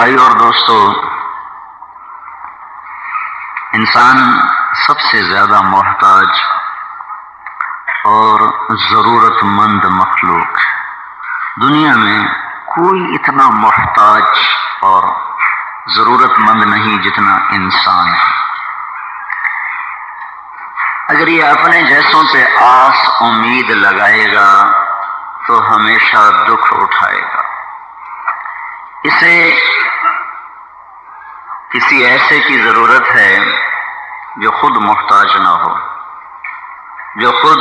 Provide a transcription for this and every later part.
بھائی اور دوستو، انسان سب سے زیادہ محتاج اور ضرورت مند مخلوق ہے۔ دنیا میں کوئی اتنا محتاج اور ضرورت مند نہیں جتنا انسان ہے۔ اگر یہ اپنے جیسوں پہ آس امید لگائے گا تو ہمیشہ دکھ اٹھائے گا۔ اسے کسی ایسے کی ضرورت ہے جو خود محتاج نہ ہو، جو خود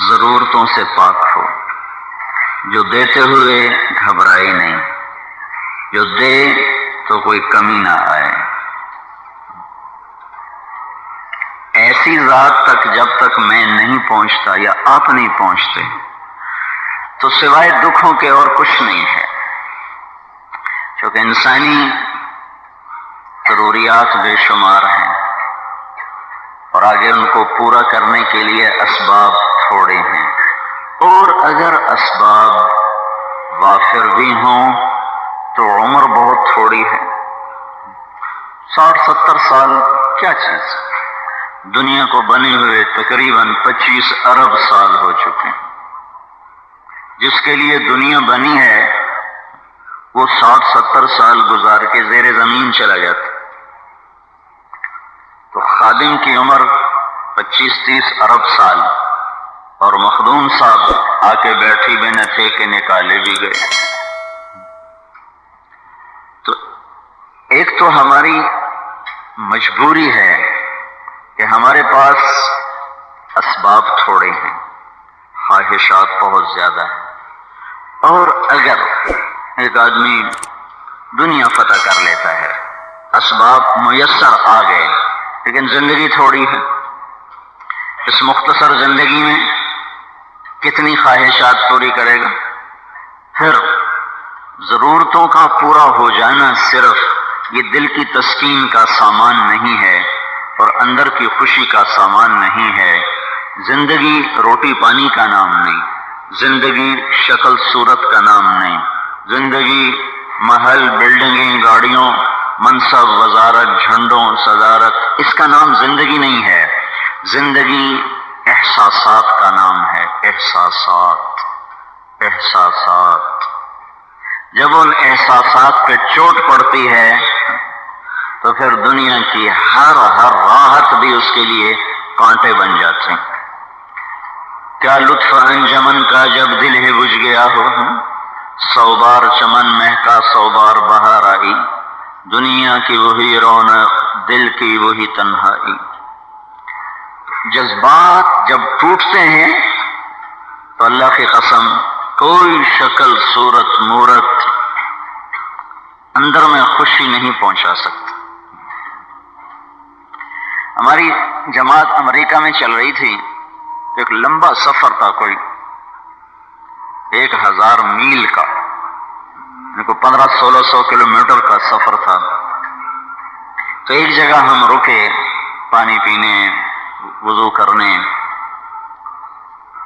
ضرورتوں سے پاک ہو، جو دیتے ہوئے گھبرائے نہیں، جو دے تو کوئی کمی نہ آئے۔ ایسی ذات تک جب تک میں نہیں پہنچتا یا آپ نہیں پہنچتے تو سوائے دکھوں کے اور کچھ نہیں ہے، کیونکہ انسانی ضروریات بے شمار ہیں اور آگے ان کو پورا کرنے کے لیے اسباب تھوڑے ہیں، اور اگر اسباب وافر بھی ہوں تو عمر بہت تھوڑی ہے۔ 60-70 سال کیا چیز، دنیا کو بنے ہوئے تقریباً 25 ارب سال ہو چکے ہیں۔ جس کے لیے دنیا بنی ہے وہ 60-70 سال گزار کے زیر زمین چلا جاتا، تو خادم کی عمر 25-30 ارب سال اور مخدوم صاحب آ کے بیٹھی بے نہ تھے کہ نکالے بھی گئے۔ تو ایک تو ہماری مجبوری ہے کہ ہمارے پاس اسباب تھوڑے ہیں، خواہشات بہت زیادہ ہیں، اور اگر ایک آدمی دنیا فتح کر لیتا ہے، اسباب میسر آ گئے، لیکن زندگی تھوڑی ہے، اس مختصر زندگی میں کتنی خواہشات پوری کرے گا؟ پھر ضرورتوں کا پورا ہو جانا صرف یہ دل کی تسکین کا سامان نہیں ہے اور اندر کی خوشی کا سامان نہیں ہے۔ زندگی روٹی پانی کا نام نہیں، زندگی شکل صورت کا نام نہیں، زندگی محل بلڈنگیں گاڑیوں منصب وزارت جھنڈوں صدارت اس کا نام زندگی نہیں ہے۔ زندگی احساسات کا نام ہے، احساسات۔ جب ان احساسات پہ چوٹ پڑتی ہے تو پھر دنیا کی ہر راحت بھی اس کے لیے کانٹے بن جاتے ہیں۔ کیا لطف انجمن کا جب دل ہی بجھ گیا ہو، 100 بار چمن مہکا 100 بار بہار آئی، دنیا کی وہی رونق دل کی وہی تنہائی۔ جذبات جب ٹوٹتے ہیں تو اللہ کی قسم کوئی شکل صورت مورت اندر میں خوشی نہیں پہنچا سکتا۔ ہماری جماعت امریکہ میں چل رہی تھی، ایک لمبا سفر تھا، کوئی 1000 میل کا، 1500-1600 کلومیٹر کا سفر تھا۔ تو ایک جگہ ہم رکے پانی پینے، وضو کرنے،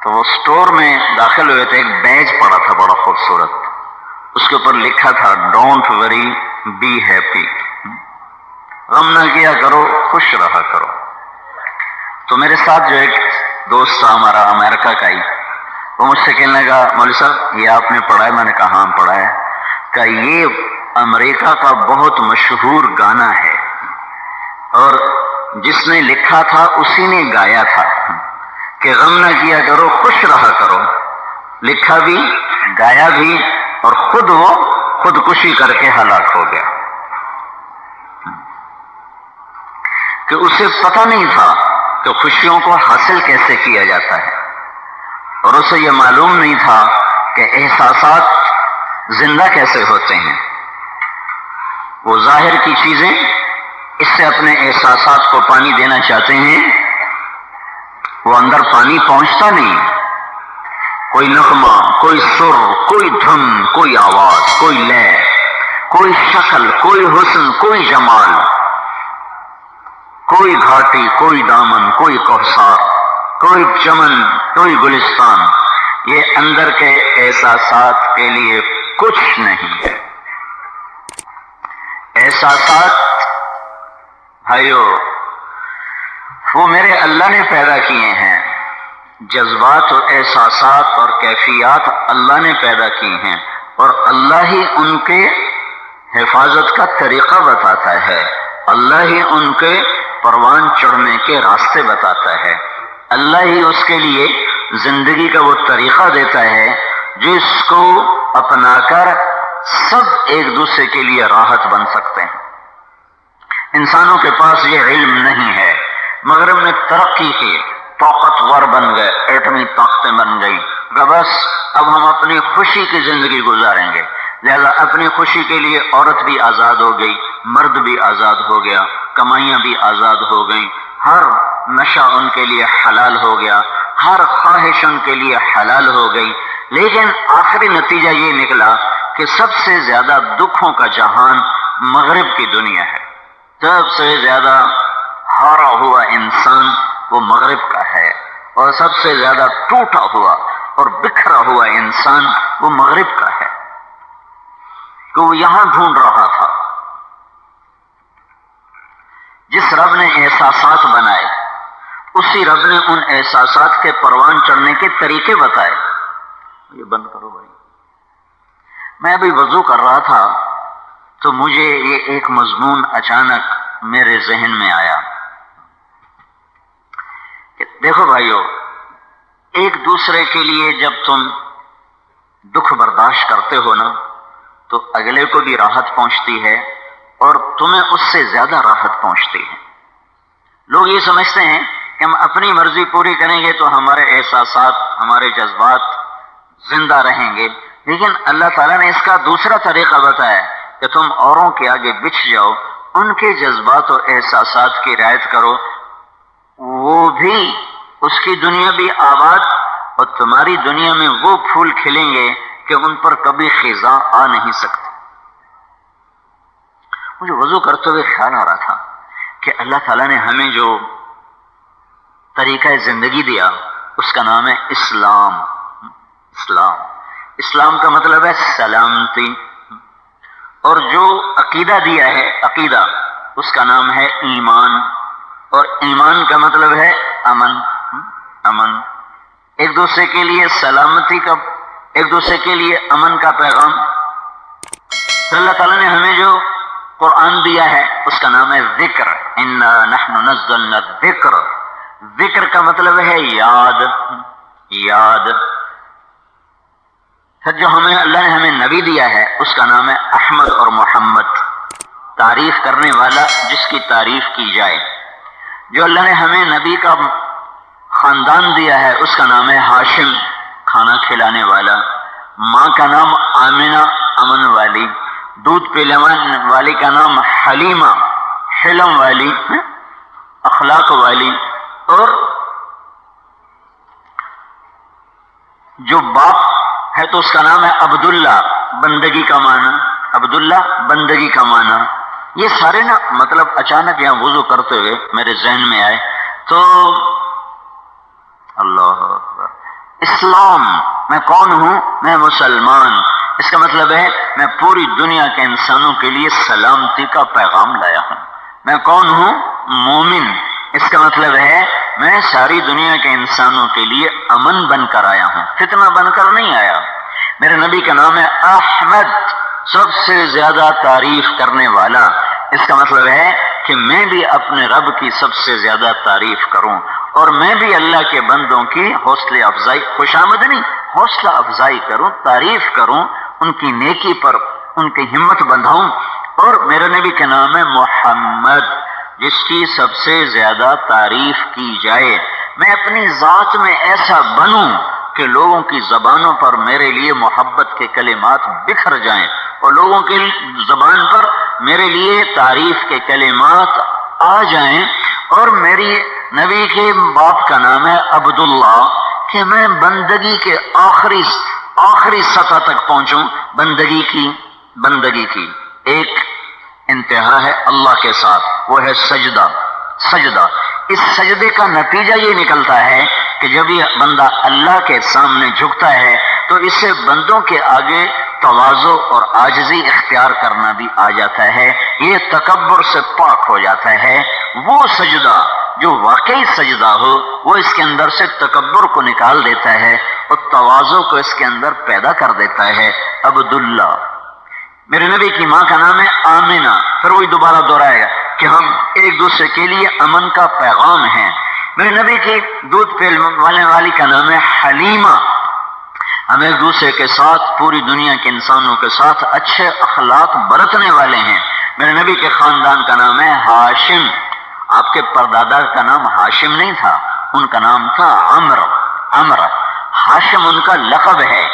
تو وہ سٹور میں داخل ہوئے تھے، ایک بیج پڑا تھا بڑا خوبصورت، اس کے اوپر لکھا تھا ڈونٹ وری بی ہیپی، غم نہ کیا کرو خوش رہا کرو۔ تو میرے ساتھ جو ایک دوست تھا ہمارا امریکہ کا ہی، وہ مجھ سے کہنے لگا مولوی صاحب یہ آپ نے پڑھا ہے؟ میں نے کہا ہاں پڑھا ہے۔ کہ یہ امریکہ کا بہت مشہور گانا ہے اور جس نے لکھا تھا اسی نے گایا تھا کہ غم نہ کیا کرو خوش رہا کرو، لکھا بھی گایا بھی، اور خود وہ خودکشی کر کے ہلاک ہو گیا کہ اسے پتہ نہیں تھا کہ خوشیوں کو حاصل کیسے کیا جاتا ہے، اور اسے یہ معلوم نہیں تھا کہ احساسات زندہ کیسے ہوتے ہیں۔ وہ ظاہر کی چیزیں اس سے اپنے احساسات کو پانی دینا چاہتے ہیں، وہ اندر پانی پہنچتا نہیں، کوئی نغمہ، کوئی سر، کوئی دھن، کوئی آواز، کوئی لے، کوئی شکل، کوئی حسن، کوئی جمال، کوئی گھاٹی، کوئی دامن، کوئی کوثر، کوئی چمن، کوئی گلستان، یہ اندر کے احساسات کے لیے کچھ نہیں ہے۔ احساسات بھائیو وہ میرے اللہ نے پیدا کیے ہیں، جذبات اور احساسات اور کیفیات اللہ نے پیدا کی ہیں، اور اللہ ہی ان کے حفاظت کا طریقہ بتاتا ہے، اللہ ہی ان کے پروان چڑھنے کے راستے بتاتا ہے، اللہ ہی اس کے لیے زندگی کا وہ طریقہ دیتا ہے جس کو اپنا کر سب ایک دوسرے کے لیے راحت بن سکتے ہیں۔ انسانوں کے پاس یہ علم نہیں ہے، مغرب میں ترقی کی، طاقتور بن گئے، ایٹمی طاقتیں بن گئی، بس اب ہم اپنی خوشی کی زندگی گزاریں گے، لہذا اپنی خوشی کے لیے عورت بھی آزاد ہو گئی، مرد بھی آزاد ہو گیا، کمائیاں بھی آزاد ہو گئیں، ہر نشہ ان کے لیے حلال ہو گیا، ہر خواہش ان کے لیے حلال ہو گئی، لیکن آخری نتیجہ یہ نکلا کہ سب سے زیادہ دکھوں کا جہان مغرب کی دنیا ہے، سب سے زیادہ ہارا ہوا انسان وہ مغرب کا ہے، اور سب سے زیادہ ٹوٹا ہوا اور بکھرا ہوا انسان وہ مغرب کا ہے، کہ وہ یہاں ڈھونڈ رہا تھا۔ جس رب نے احساسات بنائے اسی رب نے ان احساسات کے پروان چڑھنے کے طریقے بتائے۔ یہ بند کرو بھائی۔ میں ابھی وضو کر رہا تھا تو مجھے یہ ایک مضمون اچانک میرے ذہن میں آیا کہ دیکھو بھائیو، ایک دوسرے کے لیے جب تم دکھ برداشت کرتے ہو نا تو اگلے کو بھی راحت پہنچتی ہے اور تمہیں اس سے زیادہ راحت پہنچتی ہے۔ لوگ یہ سمجھتے ہیں کہ ہم اپنی مرضی پوری کریں گے تو ہمارے احساسات، ہمارے جذبات زندہ رہیں گے، لیکن اللہ تعالیٰ نے اس کا دوسرا طریقہ بتایا کہ تم اوروں کے آگے بچھ جاؤ، ان کے جذبات اور احساسات کی رعایت کرو، وہ بھی اس کی دنیا بھی آباد اور تمہاری دنیا میں وہ پھول کھلیں گے کہ ان پر کبھی خزاں آ نہیں سکتی۔ مجھے وضو کرتے ہوئے خیال آ رہا تھا کہ اللہ تعالیٰ نے ہمیں جو طریقہ زندگی دیا اس کا نام ہے اسلام۔ اسلام کا مطلب ہے سلامتی، اور جو عقیدہ دیا ہے عقیدہ اس کا نام ہے ایمان، اور ایمان کا مطلب ہے امن، ایک دوسرے کے لیے سلامتی کا، ایک دوسرے کے لیے امن کا پیغام۔ پھر اللہ تعالیٰ نے ہمیں جو قرآن دیا ہے اس کا نام ہے ذکر، انا نحن نزلنا الذکر، ذکر کا مطلب ہے یاد۔ پھر جو اللہ نے ہمیں نبی دیا ہے اس کا نام ہے احمد اور محمد، تعریف کرنے والا جس کی تعریف کی جائے۔ جو اللہ نے ہمیں نبی کا خاندان دیا ہے اس کا نام ہے ہاشم، کھانا کھلانے والا۔ ماں کا نام آمنہ، امن والی۔ دودھ پلانے والی کا نام حلیمہ، حلم والی، اخلاق والی۔ اور جو باپ ہے تو اس کا نام ہے عبداللہ، بندگی کا معنی، عبداللہ بندگی کا معنی۔ یہ سارے نا مطلب اچانک یہاں وضو کرتے ہوئے میرے ذہن میں آئے تو اللہ اکبر، اسلام، میں کون ہوں؟ میں مسلمان، اس کا مطلب ہے میں پوری دنیا کے انسانوں کے لیے سلامتی کا پیغام لایا ہوں۔ میں کون ہوں؟ مومن، اس کا مطلب ہے میں ساری دنیا کے انسانوں کے لیے امن بن کر آیا ہوں، فتنہ بن کر نہیں آیا۔ میرے نبی کا نام ہے احمد، سب سے زیادہ تعریف کرنے والا، اس کا مطلب ہے کہ میں بھی اپنے رب کی سب سے زیادہ تعریف کروں، اور میں بھی اللہ کے بندوں کی حوصلہ افزائی، خوش آمد نہیں، حوصلہ افزائی کروں، تعریف کروں، ان کی نیکی پر ان کی ہمت بندھاؤں۔ اور میرے نبی کا نام ہے محمد، جس کی سب سے زیادہ تعریف کی جائے۔ میں اپنی ذات میں ایسا بنوں کہ لوگوں کی زبانوں پر میرے لیے محبت کے کلمات بکھر جائیں، اور لوگوں کی زبان پر میرے لیے تعریف کے کلمات آ جائیں۔ اور میری نبی کے باپ کا نام ہے عبداللہ، کہ میں بندگی کے آخری سطح تک پہنچوں، بندگی کی ایک انتہا ہے اللہ کے ساتھ، وہ ہے سجدہ۔ اس سجدے کا نتیجہ یہ نکلتا ہے کہ جب یہ بندہ اللہ کے سامنے جھکتا ہے تو اسے بندوں کے آگے تواضع اور عاجزی اختیار کرنا بھی آ جاتا ہے، یہ تکبر سے پاک ہو جاتا ہے۔ وہ سجدہ جو واقعی سجدہ ہو وہ اس کے اندر سے تکبر کو نکال دیتا ہے اور تواضع کو اس کے اندر پیدا کر دیتا ہے۔ عبداللہ، میرے نبی کی ماں کا نام ہے آمنہ، پھر وہی دوبارہ دہرایا کہ ہم ایک دوسرے کے لیے امن کا پیغام ہیں۔ میرے نبی کی دودھ پلانے والی کا نام ہے حلیمہ، ہم ایک دوسرے کے ساتھ پوری دنیا کے انسانوں کے ساتھ اچھے اخلاق برتنے والے ہیں۔ میرے نبی کے خاندان کا نام ہے ہاشم، آپ کے پردادا کا نام ہاشم نہیں تھا، ان کا نام تھا عمر۔ ہاشم ان کا لقب ہے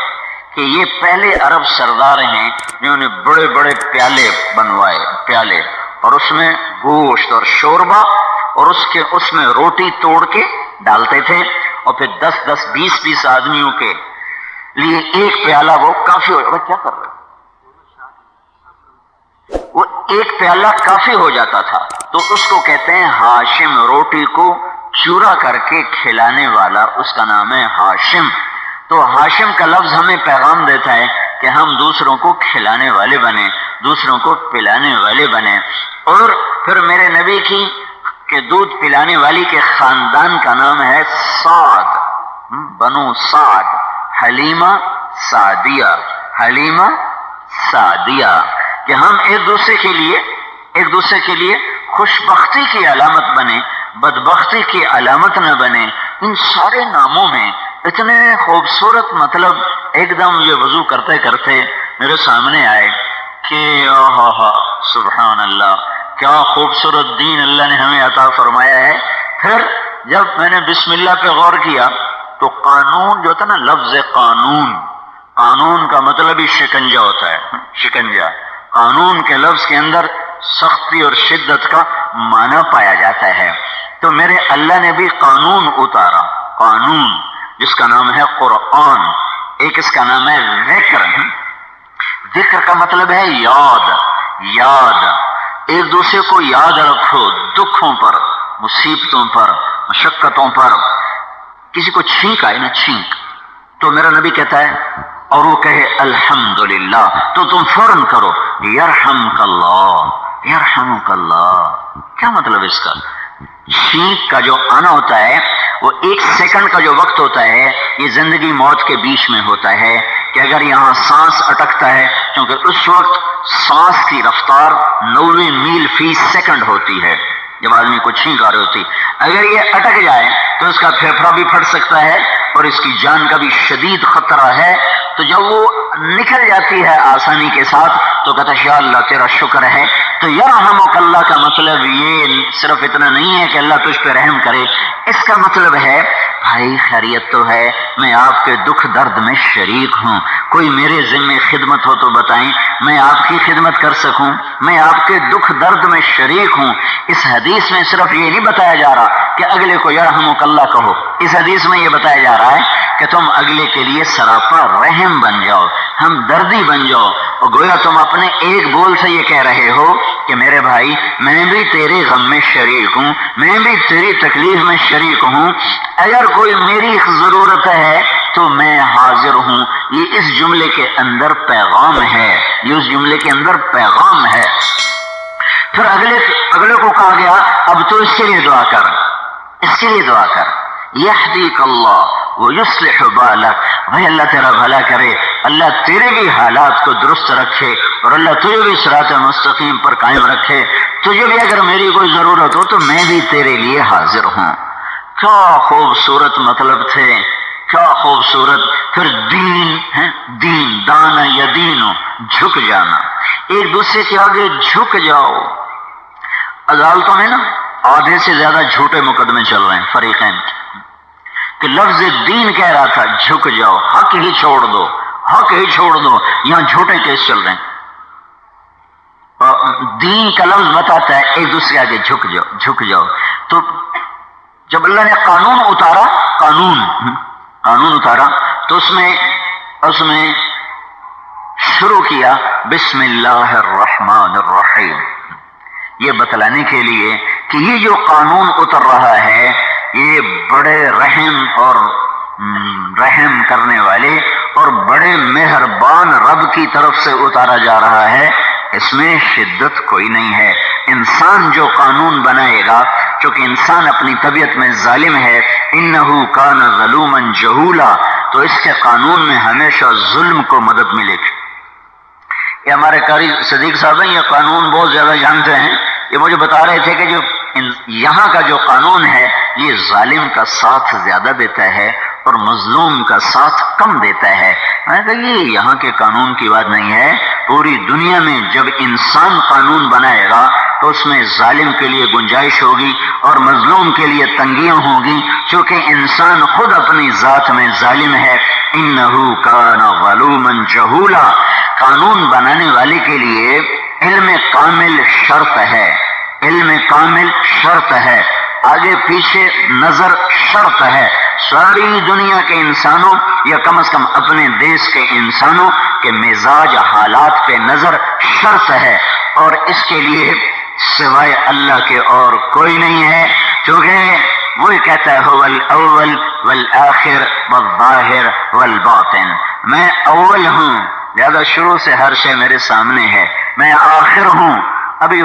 کہ یہ پہلے عرب سردار ہیں جنہوں نے بڑے بڑے پیالے بنوائے، پیالے، اور اس میں گوشت اور شوربہ اور اس میں روٹی توڑ کے ڈالتے تھے، اور پھر 10 20 آدمیوں کے لیے ایک پیالہ وہ کافی ہو، کیا کر رہے وہ ایک پیالہ کافی ہو جاتا تھا، تو اس کو کہتے ہیں ہاشم، روٹی کو چورا کر کے کھلانے والا، اس کا نام ہے ہاشم۔ تو ہاشم کا لفظ ہمیں پیغام دیتا ہے کہ ہم دوسروں کو کھلانے والے بنیں، دوسروں کو پلانے والے بنیں۔ اور پھر میرے نبی کی کہ دودھ پلانے والی کے خاندان کا نام ہے سعد، بنو سعد، حلیمہ سعدیہ، کہ ہم ایک دوسرے کے لیے خوشبختی کی علامت بنے، بدبختی کی علامت نہ بنے۔ ان سارے ناموں میں اتنے خوبصورت مطلب ایک دم یہ وضو کرتے کرتے میرے سامنے آئے کہ سبحان اللہ، کیا خوبصورت دین اللہ نے ہمیں عطا فرمایا ہے۔ پھر جب میں نے بسم اللہ پہ غور کیا تو قانون جو تھا نا، لفظ قانون کا مطلب ہی شکنجہ ہوتا ہے، شکنجہ، قانون کے لفظ کے اندر سختی اور شدت کا معنی پایا جاتا ہے۔ تو میرے اللہ نے بھی قانون اتارا، قانون جس کا نام ہے قرآن، ایک اس کا نام ہے ذکر کا مطلب ہے یاد، ایک دوسرے کو یاد رکھو، دکھوں پر، مصیبتوں پر، مشقتوں پر۔ کسی کو چھینک آئے نا، چھینک، تو میرا نبی کہتا ہے اور وہ کہے الحمدللہ، تو تم فوراً کرو یرحمک اللہ۔ کیا مطلب اس کا؟ چھینک کا جو آنا ہوتا ہے وہ 1 سیکنڈ کا جو وقت ہوتا ہے، یہ زندگی موت کے بیچ میں ہوتا ہے کہ اگر یہاں سانس اٹکتا ہے، کیونکہ اس وقت سانس کی رفتار 90 میل فی سیکنڈ ہوتی ہے جب آدمی کو چھینک آ رہی ہوتی، اگر یہ اٹک جائے تو اس کا پھیپھڑا بھی پھٹ سکتا ہے اور اس کی جان کا بھی شدید خطرہ ہے۔ تو جب وہ نکل جاتی ہے آسانی کے ساتھ تو کہتا ہے یا اللہ تیرا شکر ہے۔ تو یرحمک اللہ کا مطلب یہ صرف اتنا نہیں ہے کہ اللہ تجھ پہ رحم کرے، اس کا مطلب ہے بھائی خیریت تو ہے، میں آپ کے دکھ درد میں شریک ہوں، کوئی میرے ذمہ خدمت ہو تو بتائیں، میں آپ کی خدمت کر سکوں، میں آپ کے دکھ درد میں شریک ہوں۔ اس حدیث میں صرف یہ نہیں بتایا جا رہا کہ اگلے کو یرحمک اللہ کہو، اس حدیث میں یہ بتایا جا رہا ہے کہ تم اگلے کے لیے سراپا رحم بن جاؤ، ہمدردی بن جاؤ، اور گویا تم اپنے ایک بول سے یہ کہہ رہے ہو کہ میرے بھائی میں بھی تیرے غم میں شریک ہوں، میں بھی تیری تکلیف میں شریک ہوں، اگر کوئی میری ضرورت ہے تو میں حاضر ہوں۔ یہ اس جملے کے اندر پیغام ہے، یہ اس جملے کے اندر پیغام ہے۔ پھر اگلے کو کہا گیا اب تو اس کے لیے دعا کر، اس کے لیے دعا کر، یہدیک اللہ ویصلح بالک، بھائی اللہ تیرا بھلا کرے، اللہ تیرے بھی حالات کو درست رکھے اور اللہ تجھے بھی صراط مستقیم پر قائم رکھے، تجھے بھی اگر میری کوئی ضرورت ہو تو میں بھی تیرے لیے حاضر ہوں۔ کیا خوبصورت مطلب تھے، کیا خوبصورت۔ پھر دین دانا یا دینو، جھک جانا، ایک دوسرے کے آگے جھک جاؤ۔ عدالتوں میں نا آدھے سے زیادہ جھوٹے مقدمے چل رہے ہیں فریقین، کہ لفظ دین کہہ رہا تھا جھک جاؤ، حق ہی چھوڑ دو، حق ہی چھوڑ دو، یہاں جھوٹے کیس چل رہے ہیں۔ دین کا لفظ بتاتا ہے ایک دوسرے آگے جھک جاؤ، جھک جاؤ۔ تو جب اللہ نے قانون اتارا تو اس میں شروع کیا بسم اللہ الرحمن الرحیم، یہ بتلانے کے لیے کہ یہ جو قانون اتر رہا ہے یہ بڑے رحم کرنے والے اور بڑے مہربان رب کی طرف سے اتارا جا رہا ہے، اس میں شدت کوئی نہیں ہے۔ انسان جو قانون بنائے گا، چونکہ انسان اپنی طبیعت میں ظالم ہے، انہو کان ظلوما جہولا، تو اس کے قانون میں ہمیشہ ظلم کو مدد ملے گی۔ یہ ہمارے قاری صدیق صاحب ہیں، یہ قانون بہت زیادہ جانتے ہیں۔ یہ مجھے بتا رہے تھے کہ جو یہاں کا جو قانون ہے یہ ظالم کا ساتھ زیادہ دیتا ہے اور مظلوم کا ساتھ کم دیتا ہے۔ میں نے کہا یہ یہاں کے قانون کی بات نہیں ہے، پوری دنیا میں جب انسان قانون بنائے گا تو اس میں ظالم کے لیے گنجائش ہوگی اور مظلوم کے لیے تنگیاں ہوگی، چونکہ انسان خود اپنی ذات میں ظالم ہے۔ انہو کان ظلوما جہولا، قانون بنانے والے کے لیے علم کامل شرط ہے، علم کامل شرط ہے، آگے پیچھے نظر شرط ہے۔ ساری دنیا کے انسانوں یا کم از کم اپنے دیش کے انسانوں کے مزاج حالات پہ نظر شرط ہے، اور اس کے لیے سوائے اللہ کے اور کوئی نہیں ہے، کیونکہ وہی کہتا ہے هو الاول والآخر والظاہر والباطن، میں اول ہوں لہذا شروع سے ہر شے میرے سامنے ہے، میں آخر ہوں ابھی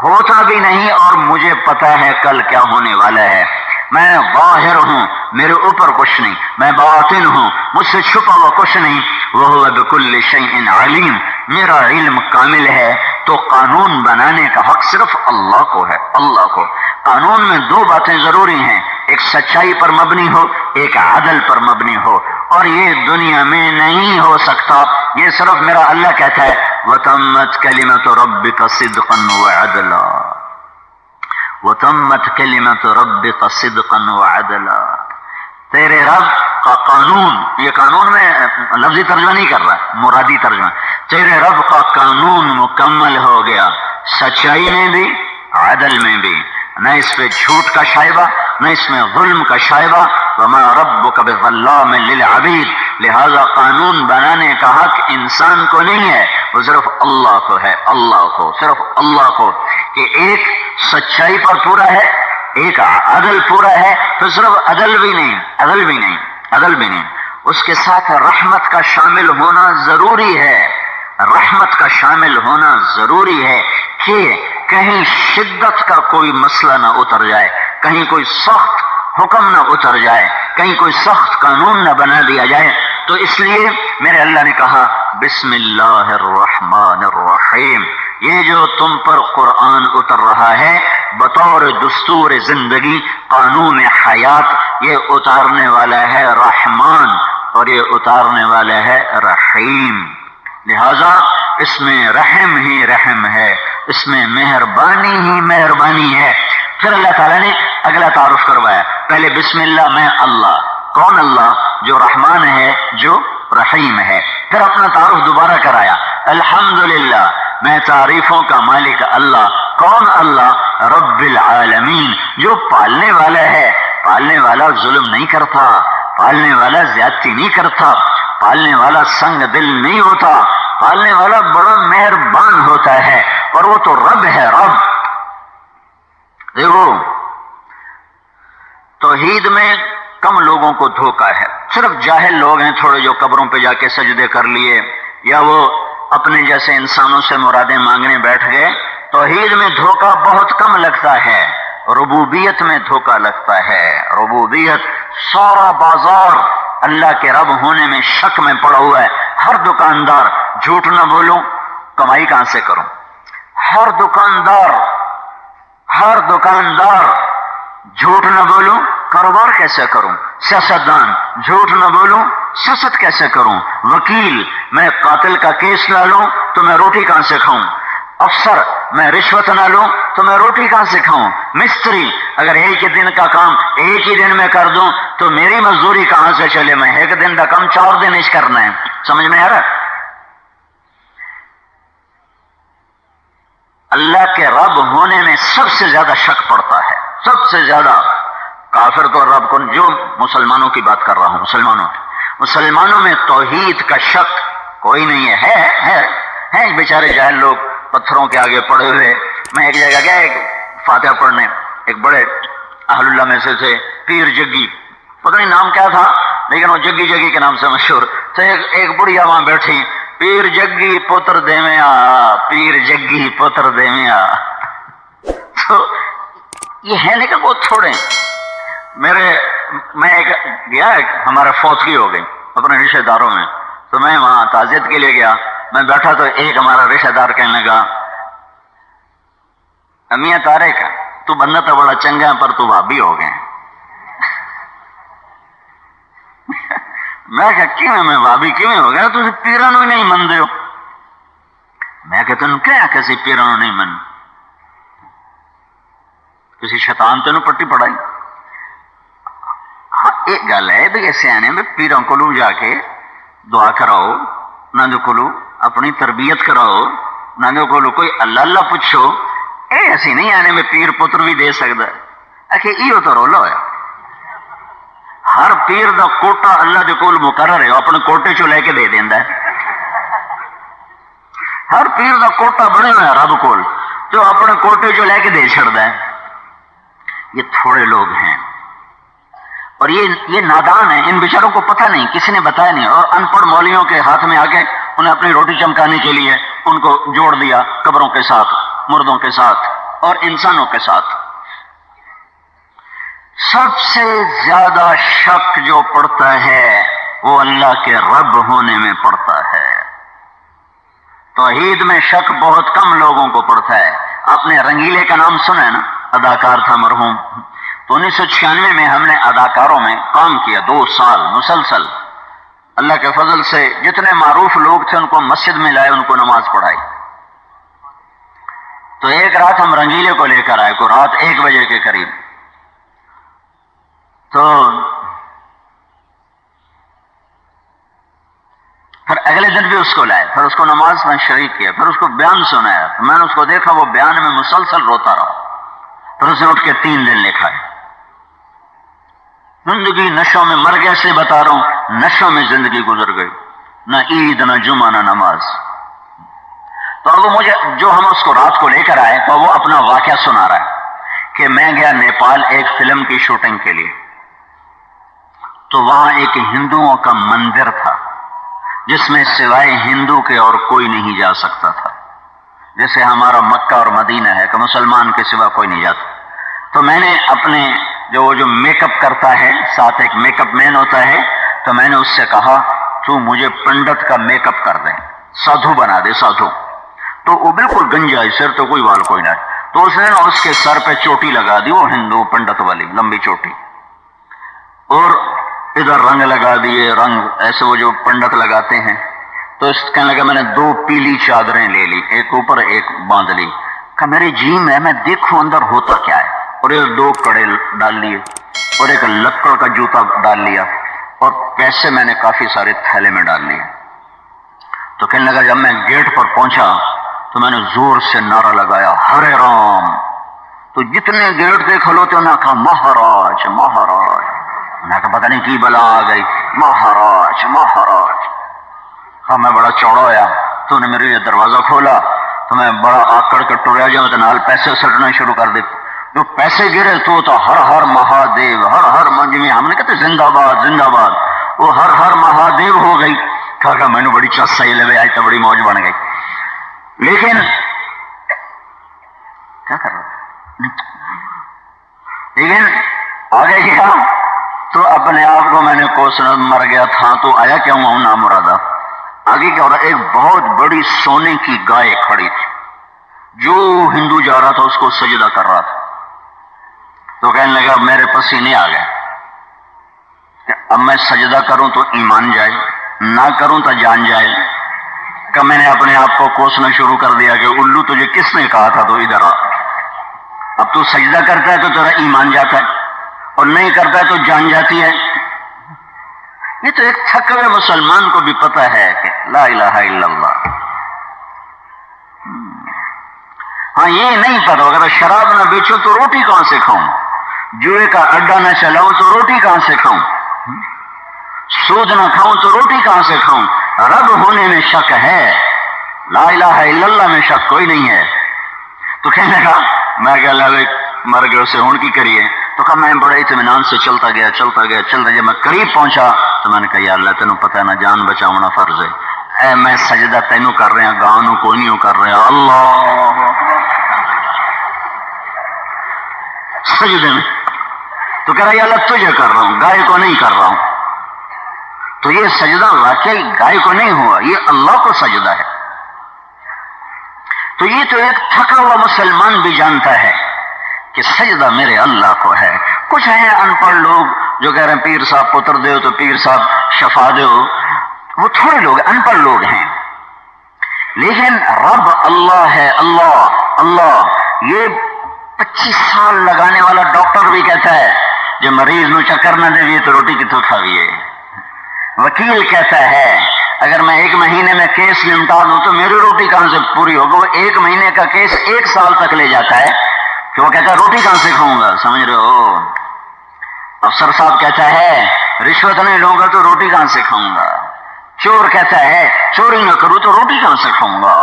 ہوتا بھی نہیں اور مجھے پتا ہے کل کیا ہونے والا ہے، میں ظاہر ہوں میرے اوپر کچھ نہیں، میں باطن ہوں مجھ سے چھپا ہوا کچھ نہیں، وَهُوَ بِكُلِّ شَيْءٍ عَلِيمٌ، میرا علم کامل ہے۔ تو قانون بنانے کا حق صرف اللہ کو ہے، اللہ کو۔ قانون میں دو باتیں ضروری ہیں، ایک سچائی پر مبنی ہو، ایک عدل پر مبنی ہو، اور یہ دنیا میں نہیں ہو سکتا، یہ صرف میرا اللہ کہتا ہے وَتَمَّتْ كَلِمَةُ رَبِّكَ صِدْقًا وَعَدْلًا، وَتَمَّتْ كَلِمَةُ رَبِّكَ صِدْقًا وَعَدْلًا، تیرے رب کا قانون، یہ قانون میں لفظی ترجمہ نہیں کر رہا، مرادی ترجمہ، تیرے رب کا قانون مکمل ہو گیا، سچائی میں بھی عدل میں بھی، نہ اس پہ جھوٹ کا شائبہ نہ اس میں ظلم کا شائبہ، وما ربک بظلام للعبید، لہذا قانون بنانے کا حق انسان کو نہیں ہے، وہ صرف اللہ کو ہے، اللہ کو، صرف اللہ کو، کہ ایک سچائی پر پورا ہے، ایک عدل پورا ہے، تو صرف عدل بھی نہیں، عدل بھی نہیں، عدل بھی نہیں، اس کے ساتھ رحمت کا شامل ہونا ضروری ہے، رحمت کا شامل ہونا ضروری ہے کہ کہیں شدت کا کوئی مسئلہ نہ اتر جائے، کہیں کوئی سخت حکم نہ اتر جائے، کہیں کوئی سخت قانون نہ بنا دیا جائے۔ تو اس لیے میرے اللہ نے کہا بسم اللہ الرحمن الرحیم، یہ جو تم پر قرآن اتر رہا ہے بطور دستور زندگی، قانون حیات، یہ اتارنے والا ہے رحمان اور یہ اتارنے والا ہے رحیم، لہذا اس میں رحم ہی رحم ہے، اس میں مہربانی ہی مہربانی ہے۔ پھر اللہ تعالیٰ نے اگلا تعارف کروایا، پہلے بسم اللہ میں اللہ، کون اللہ؟ جو رحمان ہے جو رحیم ہے۔ پھر اپنا تعارف دوبارہ کرایا، الحمدللہ میں تعریفوں کا مالک اللہ، کون اللہ؟ رب العالمین، جو پالنے والا ہے، پالنے والا ظلم نہیں کرتا، پالنے والا زیادتی نہیں کرتا، پالنے والا سنگ دل نہیں ہوتا، پالنے والا بڑا مہربان ہوتا ہے، اور وہ تو رب ہے، رب۔ دیکھو توحید میں کم لوگوں کو دھوکا ہے، صرف جاہل لوگ ہیں تھوڑے جو قبروں پہ جا کے سجدے کر لیے یا وہ اپنے جیسے انسانوں سے مرادیں مانگنے بیٹھ گئے۔ توحید میں دھوکا بہت کم لگتا ہے، ربوبیت میں دھوکا لگتا ہے۔ ربوبیت سارا بازار اللہ کے رب ہونے میں شک میں پڑا ہوا ہے، ہر دکاندار جھوٹ نہ بولوں کمائی کہاں سے کروں، ہر دکاندار جھوٹ نہ بولوں کاروبار کیسے کروں، سیاستدان جھوٹ نہ بولوں سیاست کیسے کروں، وکیل میں قاتل کا کیس نہ لوں تو میں روٹی کہاں سے کھاؤں، افسر میں رشوت نہ لوں تو میں روٹی کہاں سے کھاؤں، مستری اگر ایک ہی دن کا کام ایک ہی دن میں کر دوں تو میری مزدوری کہاں سے چلے، میں ایک دن کا کام 4 دن اس کرنا ہے، سمجھ میں آ رہا؟ اللہ کے رب ہونے میں سب سے زیادہ شک پڑتا ہے، سب سے زیادہ۔ کافر تو رب کو، جو مسلمانوں کی بات کر رہا ہوں، مسلمانوں میں توحید کا شک کوئی نہیں ہے بیچارے جاہل لوگ پتھروں کے آگے پڑے ہوئے۔ میں ایک جگہ گیا ایک فاتحہ پڑھنے، ایک بڑے اہل اللہ میں سے تھے پیر جگی، پتہ نہیں نام کیا تھا لیکن وہ جگی کے نام سے مشہور، تو ایک بڑھیا وہاں بیٹھی، پیر جگی پتر دیویا، پیر جگی پتر دیویا۔ تو یہ ہے نہیں کہ بہت تھوڑے۔ میں گیا، ہمارا فوتگی ہو گئی اپنے رشتہ داروں میں، تو میں وہاں تعزیت کے لیے گیا، میں بیٹھا تو ایک ہمارا رشتہ دار کہنے لگا، میاں طارق تو بندہ تو بڑا چنگا ہے پر تو بھابی ہو گئے۔ میں کہا کیوں میں بھابی کیوں ہو گیا؟ تسی پیرانو ہی نہیں من دے ہو۔ میں کہ تنوں کیا کسی پیرانو نہیں من؟ کسی شیطان تینوں پٹی پڑائی؟ ہاں ایک گل ہے بھی ایسے آنے میں پیروں کو لو جا کے دعا کراؤ، نہ جو کلو اپنی تربیت کراؤ، نہ جو کلو کوئی اللہ اللہ پوچھو، اے ایسی نہیں آنے میں پیر پتر بھی دے سکتا ہے۔ کہ ایو تو رولا ہے، ہر پیر دا کوٹا اللہ دے کول مقرر ہے، اپنے کوٹے چو لے کے دے دیندا ہے۔ ہر پیر دا کوٹا بنے ہوئا ہے رب کول، جو اپنے کوٹے چو لے کے دے چھڑدا ہے۔ یہ تھوڑے لوگ ہیں اور یہ نادان ہیں، ان بیچاروں کو پتہ نہیں، کسی نے بتایا نہیں، اور ان پڑھ مولویوں کے ہاتھ میں آ کے انہیں اپنی روٹی چمکانے کے لیے ان کو جوڑ دیا قبروں کے ساتھ، مردوں کے ساتھ اور انسانوں کے ساتھ۔ سب سے زیادہ شک جو پڑتا ہے وہ اللہ کے رب ہونے میں پڑتا ہے۔ توحید میں شک بہت کم لوگوں کو پڑتا ہے۔ آپ نے رنگیلے کا نام سنا ہے نا، اداکار تھا مرحوم، تو 1996 میں ہم نے اداکاروں میں کام کیا 2 سال مسلسل۔ اللہ کے فضل سے جتنے معروف لوگ تھے ان کو مسجد میں لائے، ان کو نماز پڑھائی۔ تو ایک رات ہم رنگیلے کو لے کر آئے، کو رات 1 بجے کے قریب، تو پھر اگلے دن بھی اس کو لائے، پھر اس کو نماز میں شریک کیا، پھر اس کو بیان سنایا۔ میں نے اس کو دیکھا وہ بیان میں مسلسل روتا رہا، پھر اس نے اٹھ کے 3 دن لکھا ہے۔ زندگی نشوں میں مر گیا، سے بتا رہا ہوں، نشوں میں زندگی گزر گئی، نہ عید نہ جمعہ نہ نماز۔ تو اب مجھے جو ہم اس کو رات کو لے کر آئے تو وہ اپنا واقعہ سنا رہا ہے کہ میں گیا نیپال ایک فلم کی شوٹنگ کے لیے، تو وہاں ایک ہندوؤں کا مندر تھا جس میں سوائے ہندو کے اور کوئی نہیں جا سکتا تھا، جیسے ہمارا مکہ اور مدینہ ہے کہ مسلمان کے سوا کوئی نہیں جاتا۔ تو میں نے اپنے جو میک اپ کرتا ہے، ساتھ ایک میک اپ مین ہوتا ہے، تو میں نے اس سے کہا تو مجھے پنڈت کا میک اپ کر دے، سادھو بنا دے، سادھو۔ تو وہ بالکل گنجا ہے، سر تو کوئی وال کوئی نہ، تو اس نے اس کے سر پہ چوٹی لگا دی، وہ ہندو پنڈت والی لمبی چوٹی، اور ادھر رنگ لگا دیے، رنگ ایسے وہ جو پنڈت لگاتے ہیں۔ تو اس کہنے لگا میں نے 2 پیلی چادریں لے لی، ایک اوپر ایک باندھ لی، کہ میری جی میں دیکھوں اندر ہوتا کیا ہے، اور یہ 2 کڑے ڈال لیے اور ایک لکڑ کا جوتا ڈال لیا، اور پیسے میں نے کافی سارے تھیلے میں ڈال لیے۔ تو کہنے لگا جب میں گیٹ پر پہنچا تو میں نے زور سے نعرہ لگایا، ہرے رام۔ تو جتنے گیٹ پہ کھلوتے انہوں نے کہا مہاراج مہاراج۔ میں کہا پتہ نہیں کی بلا آ گئی، مہاراج مہاراج۔ ہاں میں بڑا چوڑا ہویا، تو نے میرے لیے دروازہ کھولا، تو میں بڑا آکڑ کے ٹریا جاؤں تو نال پیسے سٹنا شروع کر دے۔ جو پیسے گرے تو ہر ہر مہادیو، ہر ہر منجمی، ہم نے کہتے زندہ باد زندہ باد، وہ ہر ہر مہادیو ہو گئی۔ کہا میں نے بڑی چس صحیح لگے، آج تو بڑی موج بن گئی۔ لیکن کیا کر رہا، لیکن آگے گیا تو اپنے آپ کو میں نے کوسنا، مر گیا تھا تو آیا کیا ہوں نام مرادہ۔ آگے کیا ہو رہا، ایک بہت بڑی سونے کی گائے کھڑی تھی، جو ہندو جا رہا تھا اس کو سجدہ کر رہا تھا۔ تو کہنے لگا میرے پسینے آ گئے کہ اب میں سجدہ کروں تو ایمان جائے، نہ کروں تو جان جائے۔ کہ میں نے اپنے آپ کو کوسنا شروع کر دیا کہ الو تجھے کس نے کہا تھا تو ادھر آ، اب تو سجدہ کرتا ہے تو تیرا ایمان جاتا ہے، اور نہیں کرتا ہے تو جان جاتی ہے۔ یہ تو ایک تھکے ہوئے مسلمان کو بھی پتہ ہے کہ لا الہ الا اللہ۔ ہاں یہ نہیں پتا، اگر شراب نہ بیچو تو روٹی کہاں سے کھاؤں، جوئے کا اڈا نہ چلاؤں تو روٹی کہاں سے کھاؤں، سود نہ کھاؤں تو روٹی کہاں سے کھاؤں۔ رب ہونے میں شک ہے، لا الہ الا اللہ میں شک کوئی نہیں ہے۔ تو کہنے لگا میں کہ اللہ مر گئے اسے ہون کی کریے، تو کہا میں بڑے اطمینان سے چلتا گیا جب میں قریب پہنچا تو میں نے کہا یا اللہ تینوں پتہ ہے نا جان بچاؤنا فرض ہے، اے میں سجدہ تینوں کر رہے ہیں، گاؤں کوئی نہیں کر رہا، اللہ سجدے میں تو کہہ رہا یا اللہ تجھے کر رہا ہوں، گائے کو نہیں کر رہا ہوں۔ تو یہ سجدہ واقعی گائے کو نہیں ہوا، یہ اللہ کو سجدہ ہے۔ تو یہ تو ایک تھکا ہوا مسلمان بھی جانتا ہے کہ سجدہ میرے اللہ کو ہے۔ کچھ ہیں ان پڑھ لوگ جو کہہ رہے ہیں پیر صاحب پتر دو تو پیر صاحب شفا دو، وہ تھوڑے لوگ ان پڑھ لوگ ہیں، لیکن رب اللہ ہے، اللہ یہ 25 سال لگانے والا ڈاکٹر بھی کہتا ہے جو مریض نو چکر نہ دے تو روٹی کتوں کھاویے، وکیل کہتا ہے اگر میں 1 مہینے میں کیس نمٹا دوں تو میری روٹی کہاں سے پوری ہوگی، وہ 1 مہینے کا کیس 1 سال تک لے جاتا ہے کہ وہ کہتا ہے روٹی کہاں سے کھاؤں گا، سمجھ رہے ہو۔ افسر صاحب کہتا ہے رشوت نہیں لوں گا تو روٹی کہاں سے کھاؤں گا، چور کہتا ہے چوری نہ کروں تو روٹی کہاں سے کھاؤں گا۔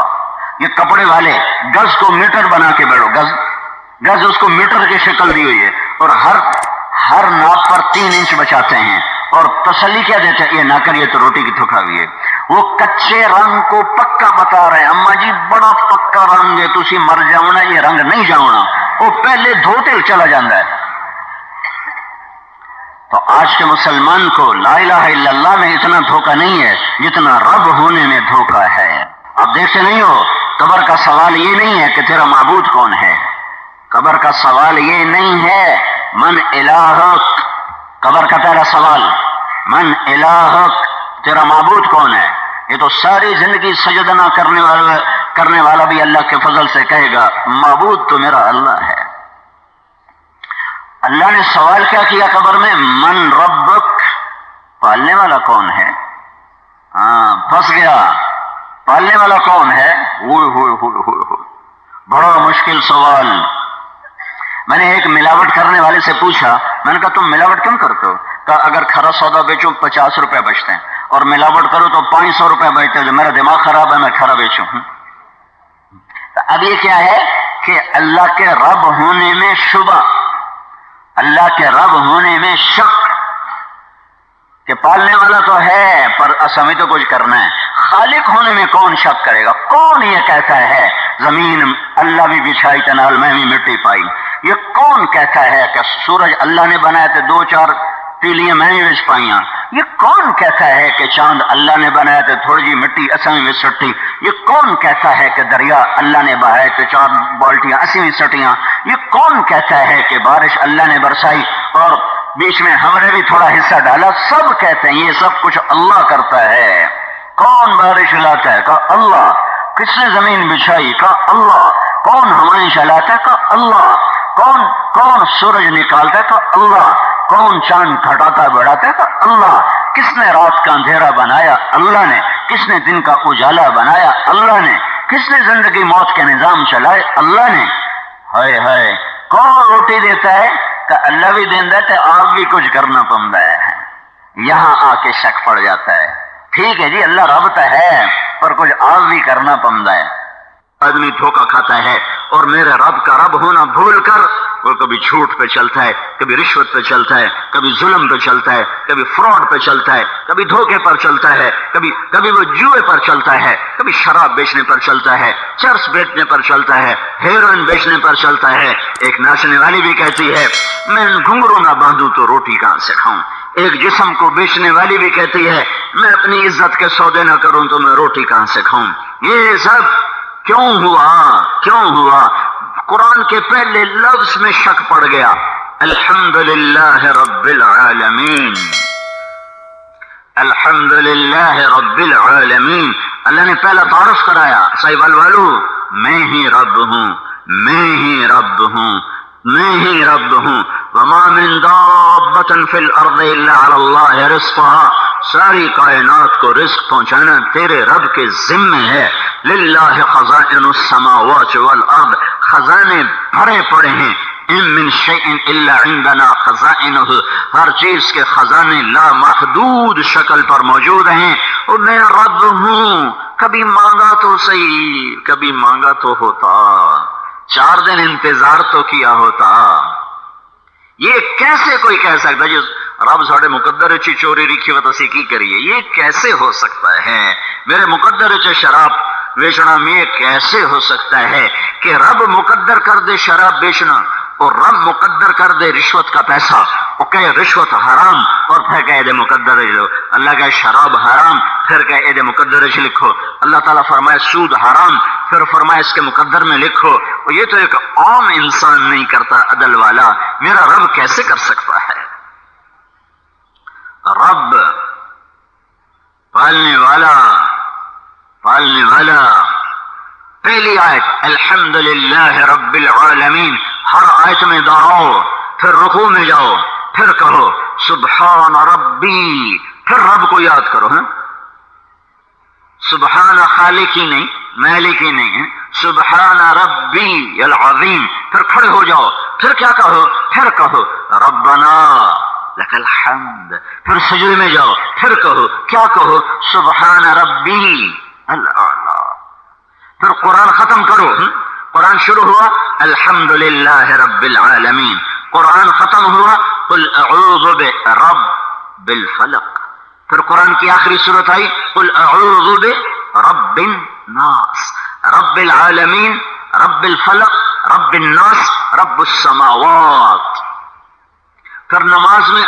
یہ کپڑے والے گز کو میٹر بنا کے بیٹھو، گز اس کو میٹر کی شکل دی ہوئی ہے اور ہر ناپ پر 3 انچ بچاتے ہیں اور تسلی کیا دیتے ہیں یہ نہ کریے تو روٹی کی تھکاویے۔ وہ کچے رنگ کو پکا بتا رہے ہیں، اما جی بڑا پکا رنگ ہے تسی مر جاؤنا، یہ رنگ نہیں جاؤنا، وہ پہلے دھوتے چلا جاندہ ہے۔ تو آج کے مسلمان کو لا الہ الا اللہ میں اتنا دھوکہ نہیں ہے جتنا رب ہونے میں دھوکہ ہے۔ اب دیکھتے نہیں ہو قبر کا سوال یہ نہیں ہے کہ تیرا معبود کون ہے، قبر کا سوال یہ نہیں ہے من الہک، قبر کا پہلا سوال من الہک، تیرا معبود کون ہے۔ یہ تو ساری زندگی سجدہ نہ کرنے والا بھی اللہ کے فضل سے کہے گا معبود تو میرا اللہ ہے۔ اللہ نے سوال کیا کیا قبر میں، من ربک، پالنے والا کون ہے۔ پھنس گیا، پالنے والا کون ہے، بڑا مشکل سوال۔ میں نے ایک ملاوٹ کرنے والے سے پوچھا، میں نے کہا تم ملاوٹ کیوں کرتے ہو، کہا اگر کھرا سودا بیچو 50 روپے بچتے ہیں اور ملاوٹ کرو تو 500 روپے بچتے ہیں، جو میرا دماغ خراب ہے میں کھرا بیچوں۔ اب یہ کیا ہے کہ اللہ کے رب ہونے میں شبہ، اللہ کے رب ہونے میں شک کہ پالنے والا تو ہے پر ہمیں تو کچھ کرنا ہے، خالق ہونے میں کون شک کرے گا۔ کون یہ کہتا ہے زمین اللہ بھی بچھائی تنال میں بھی مٹی پائی، یہ کون کہتا ہے کہ سورج اللہ نے بنایا تو 2-4 تیلیاں میں بھی بچ پائیاں، یہ کون کہتا ہے کہ چاند اللہ نے بنایا تو تھوڑی جی مٹی اسیں میں سٹی، یہ کون کہتا ہے کہ دریا اللہ نے بہائے تو 4 بالٹیاں اسیں میں سٹیاں، یہ کون کہتا ہے کہ بارش اللہ نے برسائی اور بیچ میں ہم نے بھی تھوڑا حصہ ڈالا۔ سب کہتے ہیں یہ سب کچھ اللہ کرتا ہے۔ کون بارش لاتا ہے، کہا اللہ۔ کس نے زمین بچھائی، کہا اللہ۔ کون ہوائیں چلاتا ہے، کہا اللہ۔ کون سورج نکالتا ہے، کہا اللہ۔ کون چاند گھٹاتا بڑھاتا ہے، کہا اللہ۔ کس نے رات کا اندھیرا بنایا، اللہ نے۔ کس نے دن کا اجالا بنایا، اللہ نے۔ کس نے زندگی موت کے نظام چلائے، اللہ نے۔ ہائے ہائے، کون روٹی دیتا ہے، کہ اللہ بھی دیندہ ہے، آپ بھی کچھ کرنا پڑتا ہے۔ یہاں آ کے شک پڑ جاتا ہے، ٹھیک ہے جی اللہ رب تو ہے پر کچھ آپ بھی کرنا پڑتا ہے۔ آدمی دھوکہ کھاتا ہے اور میرے رب کا رب ہونا بھول کر وہ کبھی جھوٹ پہ چلتا ہے، کبھی رشوت پہ چلتا ہے، کبھی ظلم پہ چلتا ہے، کبھی فراڈ پہ چلتا ہے، کبھی دھوکے پر چلتا ہے، کبھی وہ جوئے پر چلتا ہے، کبھی شراب بیچنے پر چلتا ہے، چرس بیچنے پر چلتا ہے، ہیروئن بیچنے پر چلتا ہے۔ ایک ناچنے والی بھی کہتی ہے میں گھنگرو نہ باندھوں تو روٹی کہاں سے کھاؤں۔ ایک جسم کو بیچنے والی بھی کہتی ہے میں اپنی عزت کے سودے نہ کروں تو میں روٹی کہاں سے کھاؤں۔ یہ سب کیوں ہوا؟ قرآن کے پہلے لفظ میں شک پڑ گیا۔ الحمدللہ رب العالمین، الحمدللہ رب العالمین۔ اللہ نے پہلا تعارف کرایا صاحب الوالو، میں ہی رب ہوں، میں ہی رب ہوں، میں ہی رب ہوں۔ وما من دابۃ فی الارض الا علی اللہ رزقها، ساری کائنات کو رزق پہنچانا تیرے رب کے ذمے ہے۔ للہ خزائن السماوات والارض، خزانے بھرے پڑے ہیں۔ ان من شیء الا عندنا خزائنہ، ہر چیز کے خزانے لامحدود شکل پر موجود ہیں۔ اور میں رب ہوں، کبھی مانگا تو صحیح، کبھی مانگا تو ہوتا، 4 دن انتظار تو کیا ہوتا۔ یہ کیسے کوئی کہہ سکتا جی رب ساڈے مقدر چ چوری رکھی وت اسی کی کریے؟ یہ کیسے ہو سکتا ہے؟ میرے مقدر چ شراب بیچنا میں کیسے ہو سکتا ہے کہ رب مقدر کر دے شراب بیچنا اور رب مقدر کر دے رشوت کا پیسہ، وہ کہے رشوت حرام اور پھر کہے دے مقدر لو، اللہ کہے شراب حرام پھر کہے دے مقدر لکھو، اللہ تعالیٰ فرمائے سود حرام پھر فرمائے اس کے مقدر میں لکھو۔ اور یہ تو ایک عام انسان نہیں کرتا عدل والا، میرا رب کیسے کر سکتا ہے؟ رب پالنے والا، پالنے والا۔ پہلی آیت الحمدللہ رب العالمین، ہر آیت میں دہراؤ، پھر رکوع میں جاؤ، پھر کہو سبحان ربی، پھر رب کو یاد کرو۔ سبحان خالق ہی نہیں، مالک ہی نہیں ہے، سبحان ربی العظیم، پھر کھڑے ہو جاؤ، پھر کیا کہو؟ پھر کہو ربنا لک الحمد، پھر سجدے میں جاؤ، پھر کہو کیا کہو؟ سبحان ربی الاعلی۔ پھر قرآن ختم کرو، قرآن شروع ہوا الحمدللہ رب العالمین، قرآن ختم ہوا قل اعوذ برب الفلق، پھر قرآن کی آخری صورت آئی قل اعوذ برب الناس، رب العالمین، رب الفلق، رب الناس، رب السماوات۔ پھر نماز میں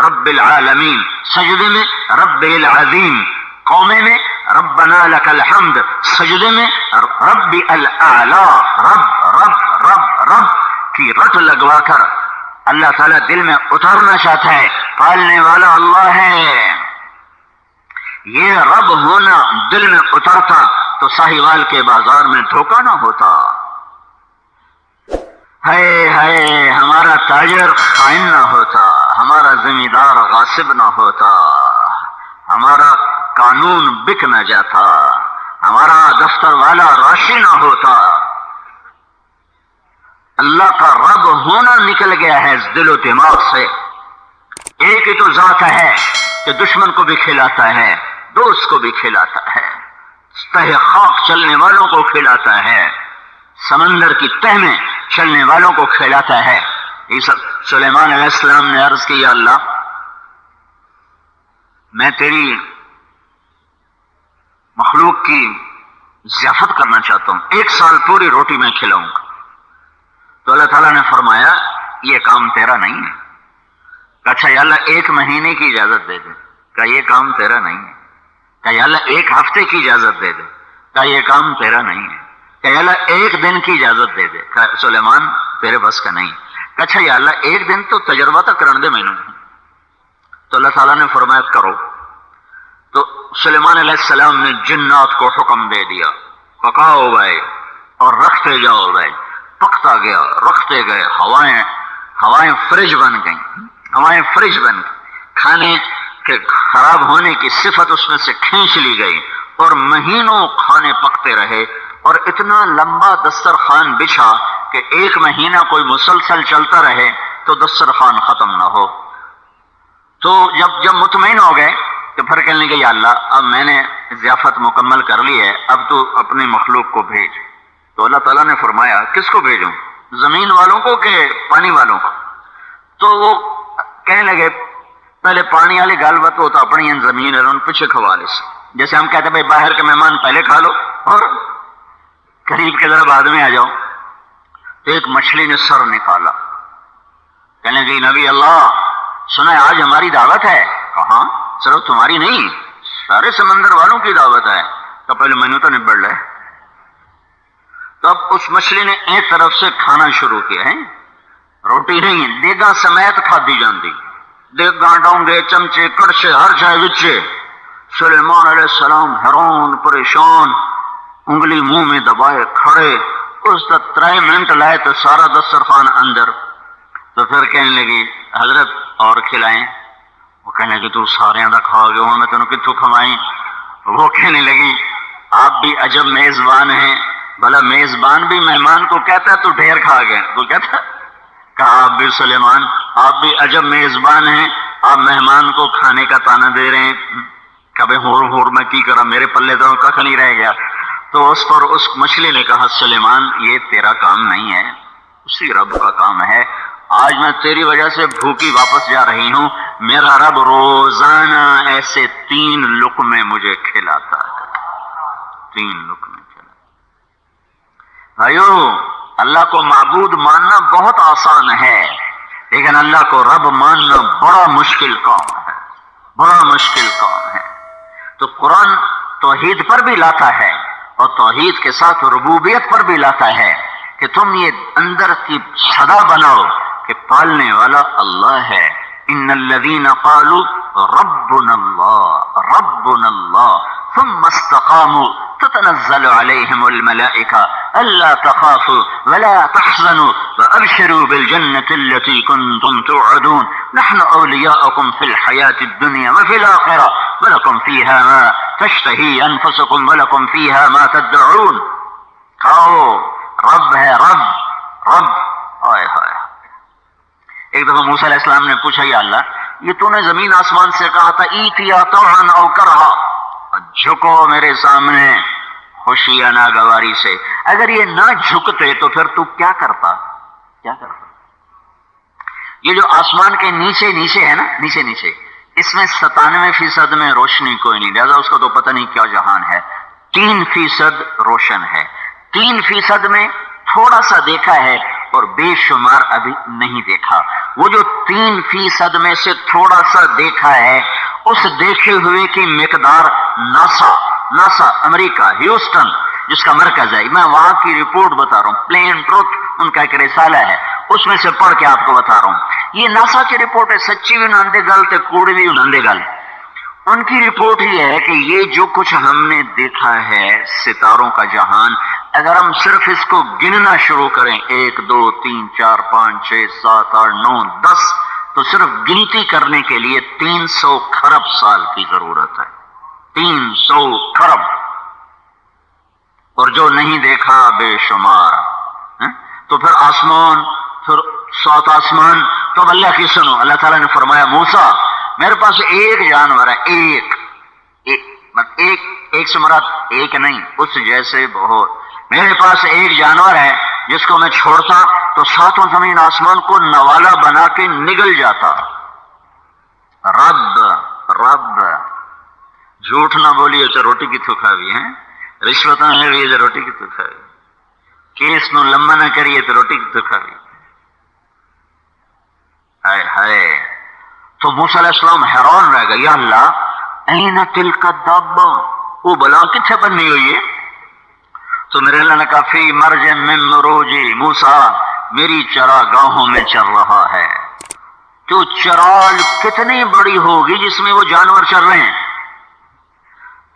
رب العالمین، سجدے میں رب العظیم، قومے میں ربنا لک الحمد، سجدے میں رب الاعلی۔ رب کی رٹ لگوا کر اللہ تعالیٰ دل میں اتارنا چاہتا ہے، پالنے والا اللہ ہے۔ یہ رب ہونا دل میں اترتا تو ساہیوال کے بازار میں دھوکہ نہ ہوتا۔ ہے ہمارا تاجر خائن نہ ہوتا، ہمارا زمیندار غاصب نہ ہوتا، ہمارا قانون بک نہ جاتا، ہمارا دفتر والا راشی نہ ہوتا۔ اللہ کا رب ہونا نکل گیا ہے اس دل و دماغ سے۔ ایک ہی تو ذات ہے کہ دشمن کو بھی کھلاتا ہے، دوست کو بھی کھلاتا ہے، تہ خاک چلنے والوں کو کھلاتا ہے، سمندر کی تہ میں چلنے والوں کو کھلاتا ہے۔ یہ سب سلیمان علیہ السلام نے عرض کی یا اللہ میں تیری مخلوق کی ضیافت کرنا چاہتا ہوں، 1 سال پوری روٹی میں کھلاؤں گا۔ تو اللہ تعالیٰ نے فرمایا یہ کام تیرا نہیں ہے۔ اچھا یا اللہ 1 مہینے کی اجازت دے دے، کہ یہ کام تیرا نہیں ہے۔ کہ یا اللہ 1 ہفتے کی اجازت دے دے، کہ یہ کام تیرا نہیں ہے۔ کہ یا اللہ 1 دن کی اجازت دے دے، کہ سلیمان تیرے بس کا نہیں۔ کہ اچھا یا اللہ 1 دن تو تجربہ تو کرن دے میں نے۔ تو اللہ تعالیٰ نے فرمایا کرو۔ تو سلیمان علیہ السلام نے جنات کو حکم دے دیا پکاؤ بھائی اور رکھتے جاؤ بھائی، پکتا گیا، رکھتے گئے، ہوائیں فریج بن گئیں، ہوائیں فریج بن گئی، کھانے کے خراب ہونے کی صفت اس میں سے کھینچ لی گئی اور مہینوں کھانے پکتے رہے، اور اتنا لمبا دسترخوان بچھا کہ 1 مہینہ کوئی مسلسل چلتا رہے تو دسترخوان ختم نہ ہو۔ تو جب مطمئن ہو گئے تو پھر کہنے لگے یا اللہ اب میں نے ضیافت مکمل کر لی ہے، اب تو اپنی مخلوق کو بھیج۔ تو اللہ تعالیٰ نے فرمایا کس کو بھیجوں؟ زمین والوں کو کہ پانی والوں کو؟ تو وہ کہنے لگے پہلے پانی والی گل بات تو اپنی زمین ہے پیچھے کھوا لے، جیسے ہم کہتے ہیں بھائی باہر کے مہمان پہلے کھا لو اور قریب کے ذرا بعد میں آ جاؤ۔ تو ایک مچھلی نے سر نکالا، کہنے لگی نبی اللہ سنا ہے آج ہماری دعوت ہے۔ کہاں؟ صرف تمہاری نہیں سارے سمندر والوں کی دعوت ہے۔ تو پہلے مینو تو نبڑ لے۔ تو اب اس مچھلی نے ایک طرف سے کھانا شروع کیا ہے، روٹی نہیں دیگا سمیت کھادی جاندی، دیگا ڈونگے چمچے کڑچے ہر جائے وچے۔ سلیمان علیہ السلام حیران پریشان انگلی منہ میں دبائے کھڑے، اس کا 3 منٹ لائے تو سارا دسترخوان اندر۔ تو پھر کہنے لگی حضرت اور کھلائیں؟ وہ کہنے لگی تو سارے دا کھا گئے ہوں میں تینوں کتوں کھوائیں؟ وہ کہنے لگی آپ بھی عجب میزبان ہیں، بھلا میزبان بھی مہمان کو کہتا ہے تو ڈھیر کھا گئے؟ تو کہتا کہا آپ بھی سلیمان آپ بھی عجب میزبان ہیں، آپ مہمان کو کھانے کا تانا دے رہے ہیں۔ کبھی ہور میں کی کرا، میرے پلے تو کھ نہیں رہ گیا۔ تو اس پر اس مچھلی نے کہا سلیمان یہ تیرا کام نہیں ہے، اسی رب کا کام ہے، آج میں تیری وجہ سے بھوکی واپس جا رہی ہوں، میرا رب روزانہ ایسے 3 لقمے مجھے کھلاتا ہے، 3 لقمے کھلاتا۔ بھائیو، اللہ کو معبود ماننا بہت آسان ہے، لیکن اللہ کو رب ماننا بڑا مشکل کام ہے، بڑا مشکل کام ہے۔ تو قرآن توحید پر بھی لاتا ہے اور توحید کے ساتھ ربوبیت پر بھی لاتا ہے کہ تم یہ اندر کی صدا بناؤ کہ پالنے والا اللہ ہے۔ ان الذین قالوا ربنا اللہ ربنا اللہ ثم استقاموا تتنزل علیہم الملائکہ الا تخافوا ولا تحزنوا وابشروا بالجنة التي كنتم توعدون نحن اولیاؤکم فی الحیاة الدنیا وفی الآخرہ ولکم فیہا ما تشتہی انفسکم ولکم فیہا ما تدعون۔ کھاؤ، رب ہے، رب رب۔ آئے ہائے، ایک دفعہ موسیٰ علیہ السلام نے پوچھا، یا اللہ یہ تو نے زمین آسمان سے کہا تھا ایتیا طوعا او کرہا، جھکو میرے سامنے خوشی یا ناگواری سے، اگر یہ نہ جھکتے تو پھر تو کیا کرتا؟ کیا کرتا؟ یہ جو آسمان کے نیچے نیچے ہے نا، نیچے نیچے، اس میں 97% میں روشنی کوئی نہیں، لہذا اس کا تو پتہ نہیں کیا جہان ہے۔ 3% روشن ہے، 3% میں تھوڑا سا دیکھا ہے اور بے شمار ابھی نہیں دیکھا۔ وہ جو 3% میں سے تھوڑا سا دیکھا ہے، اس دیکھے ہوئے کی مقدار ناسا امریکہ ہیوسٹن جس کا مرکز ہے، میں وہاں کی رپورٹ بتا رہا ہوں، پلین ٹروتھ ان کا ایک رسالہ ہے، اس میں سے پڑھ کے آپ کو بتا رہا ہوں۔ یہ ناسا کی رپورٹ ہے، سچی بھی انہوں نے گل تے کوڑی بھی انہوں نے گل۔ ان کی رپورٹ یہ ہے کہ یہ جو کچھ ہم نے دیکھا ہے ستاروں کا جہان، اگر ہم صرف اس کو گننا شروع کریں 1 2 3 4 5 6 7 8 9 10، تو صرف گنتی کرنے کے لیے 300 کھرب سال کی ضرورت ہے، 300 کھرب، اور جو نہیں دیکھا بے شمار۔ تو پھر آسمان، پھر 7 آسمان، تو اللہ کی سنو، اللہ تعالیٰ نے فرمایا موسیٰ میرے پاس ایک جانور ہے، ایک سے مراد ایک نہیں، اس جیسے بہت، میرے پاس ایک جانور ہے جس کو میں چھوڑتا تو 7 زمین آسمان کو نوالا بنا کے نگل جاتا۔ رب جھوٹ نہ بولیے تو روٹی کی تو کھاوی ہے، رشوت نہ لیے تو روٹی کی تو کھاوی، کیس نو لمبا نہ کریے تو روٹی کی تو کھاوی۔ ہائے ہائے، تو موسیٰ علیہ السلام حیران رہ گئے، یا اللہ این تلک الدابہ، وہ بلا کتنے بنی ہوئی ہے؟ تو میرے اللہ نے کہا فی مرج من مروجی، موسیٰ میری چراگاہوں میں چل رہا ہے۔ تو چرال کتنی بڑی ہوگی جس میں وہ جانور چل رہے ہیں؟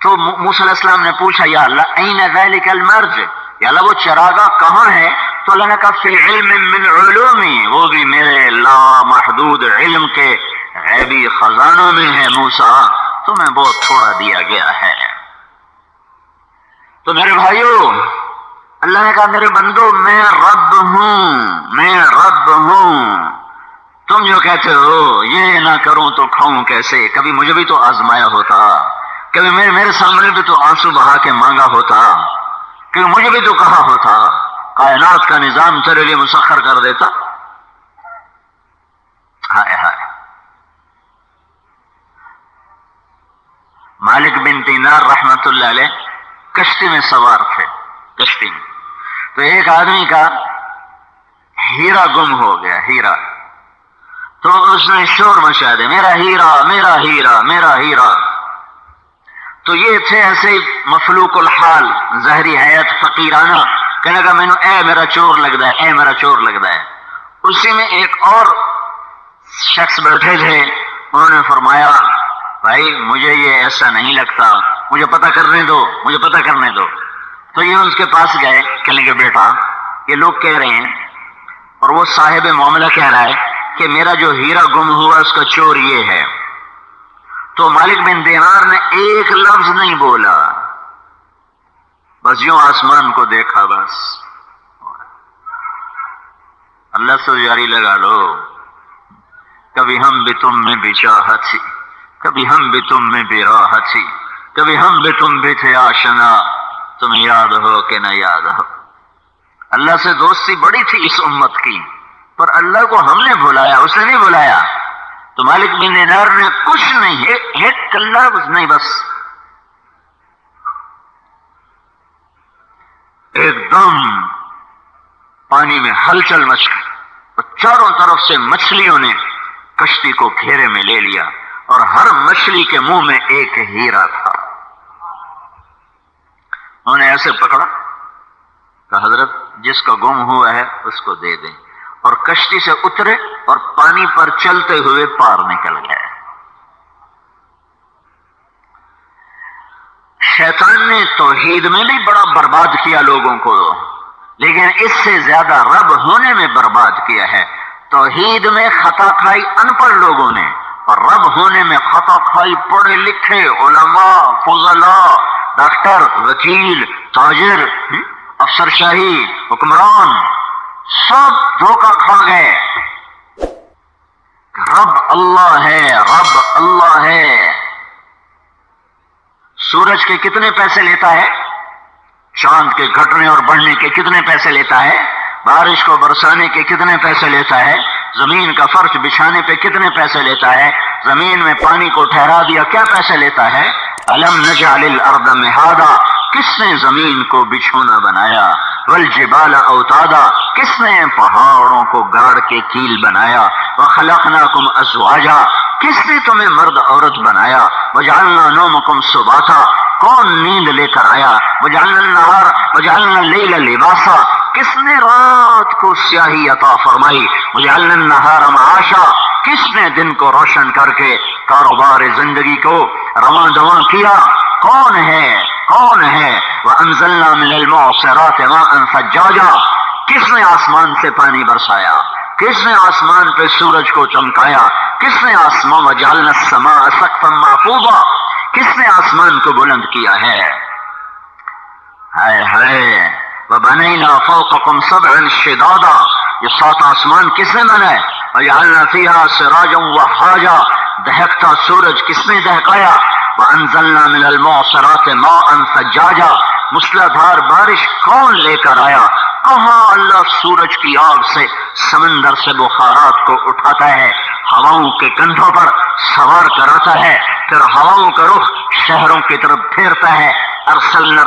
تو موسیٰ علیہ السلام نے پوچھا یا اللہ این ذلک المرج، یا اللہ وہ چراگاہ کہاں ہے؟ تو اللہ نے کہا فی علم من علومی، وہ بھی میرے لامحدود علم کے غیبی خزانوں میں ہے موسیٰ، تمہیں بہت تھوڑا دیا گیا ہے۔ تو میرے بھائیو، اللہ نے کہا میرے بندو میں رب ہوں، تم جو کہتے ہو یہ نہ کروں تو کھاؤں کیسے، کبھی مجھے بھی تو آزمایا ہوتا، کبھی میرے سامنے بھی تو آنسو بہا کے مانگا ہوتا، کبھی مجھے بھی تو کہا ہوتا، کائنات کا نظام تیرے لیے مسخر کر دیتا۔ ہائے ہائے، مالک بن دینار رحمت اللہ علیہ کشتی میں سوار تھے، کشتی میں، تو ایک آدمی کا ہیرا گم ہو گیا، ہیرا، تو اس نے شور مچا دیا میرا ہیرا میرا ہیرا میرا ہیرا۔ تو یہ تھے ایسے مفلوق الحال، ظاہری حیات فقیرانہ، کہنے لگا میں نے اے میرا چور لگتا ہے، اے میرا چور لگتا ہے۔ اسی میں ایک اور شخص بیٹھے تھے، انہوں نے فرمایا بھائی مجھے یہ ایسا نہیں لگتا، مجھے پتہ کرنے دو، مجھے پتہ کرنے دو۔ تو یہ اس کے پاس گئے، کہنے کے بیٹا یہ لوگ کہہ رہے ہیں، اور وہ صاحب معاملہ کہہ رہا ہے کہ میرا جو ہیرا گم ہوا اس کا چور یہ ہے۔ تو مالک بن دینار نے ایک لفظ نہیں بولا، بس یوں آسمان کو دیکھا، بس اللہ سے جاری لگا لو، کبھی ہم بھی تم میں بھی چاہت تھی، کبھی ہم بھی تم میں بھی راحت تھی، کبھی ہم بھی تم بھی تھے آشنا، تمہیں یاد ہو کہ نہ یاد ہو۔ اللہ سے دوستی بڑی تھی اس امت کی، پر اللہ کو ہم نے بلایا، اس نے نہیں بلایا. تو مالک بن دینار نے کچھ نہیں، ایک لفظ نہیں، بس ایک دم پانی میں ہلچل مچ گئی اور چاروں طرف سے مچھلیوں نے کشتی کو گھیرے میں لے لیا اور ہر مچھلی کے منہ میں ایک ہیرا تھا. انہوں نے ایسے پکڑا کہ حضرت جس کا گم ہوا ہے اس کو دے دیں، اور کشتی سے اترے اور پانی پر چلتے ہوئے پار نکل گئے. شیطان نے توحید میں بھی بڑا برباد کیا لوگوں کو، لیکن اس سے زیادہ رب ہونے میں برباد کیا ہے. توحید میں خطا کھائی ان پڑھ لوگوں نے، اور رب ہونے میں خطا کھائی پڑھے لکھے علماء، فضلاء، ڈاکٹر، وکیل، تاجر، افسر شاہی، حکمران، سب دھوکہ کھا گئے. رب اللہ ہے، رب اللہ ہے. سورج کے کتنے پیسے لیتا ہے؟ چاند کے گھٹنے اور بڑھنے کے کتنے پیسے لیتا ہے؟ بارش کو برسانے کے کتنے پیسے لیتا ہے؟ زمین کا فرش بچھانے پہ کتنے پیسے لیتا ہے؟ زمین میں پانی کو ٹھہرا دیا کیا پیسے لیتا ہے؟ الم نجعل الارض مہادا، کس نے زمین کو بچھونا بنایا؟ والجبال اوتادا، کس نے پہاڑوں کو گاڑ کے کیل بنایا؟ وخلقناکم ازواجا، کس نے تمہیں مرد عورت بنایا؟ وجعلنا نومکم سباتا، کون نیند لے کر آیا؟ وجعلنا النہار وجعلنا اللیل لباسا، کس نے رات کو سیاہی عطا فرمائی؟ وجعلنا النہار معاشا، کس نے دن کو روشن کر کے کاروبار زندگی کو رواں دواں کیا؟ کون ہے؟ کون ہے؟ وانزلنا من المعصرات ماء ثجاجا، کس نے آسمان سے پانی برسایا؟ کس نے آسمان پہ سورج کو چمکایا؟ کس نے آسمان وجعلنا السماء سقفا محفوظا، کس نے آسمان کو بلند کیا ہے؟ ہائے ہائے، وبنینا فوقکم سبعا شدادا، یہ 7 آسمان کس نے بنائے؟ وجعلنا فیہا سراجا وہاجا، دہکتا سورج کس نے دہکایا؟ وانزلنا من المعصرات ماء ثجاجا، موسلا دھار بارش کون لے کر آیا؟ کہاں اللہ سورج کی آگ سے سمندر سے بخارات کو اٹھاتا ہے، ہواؤں کے کندھوں پر سوار کراتا ہے، پھر ہواؤں کا رخ شہروں کی طرف پھیرتا ہے. ارسلنا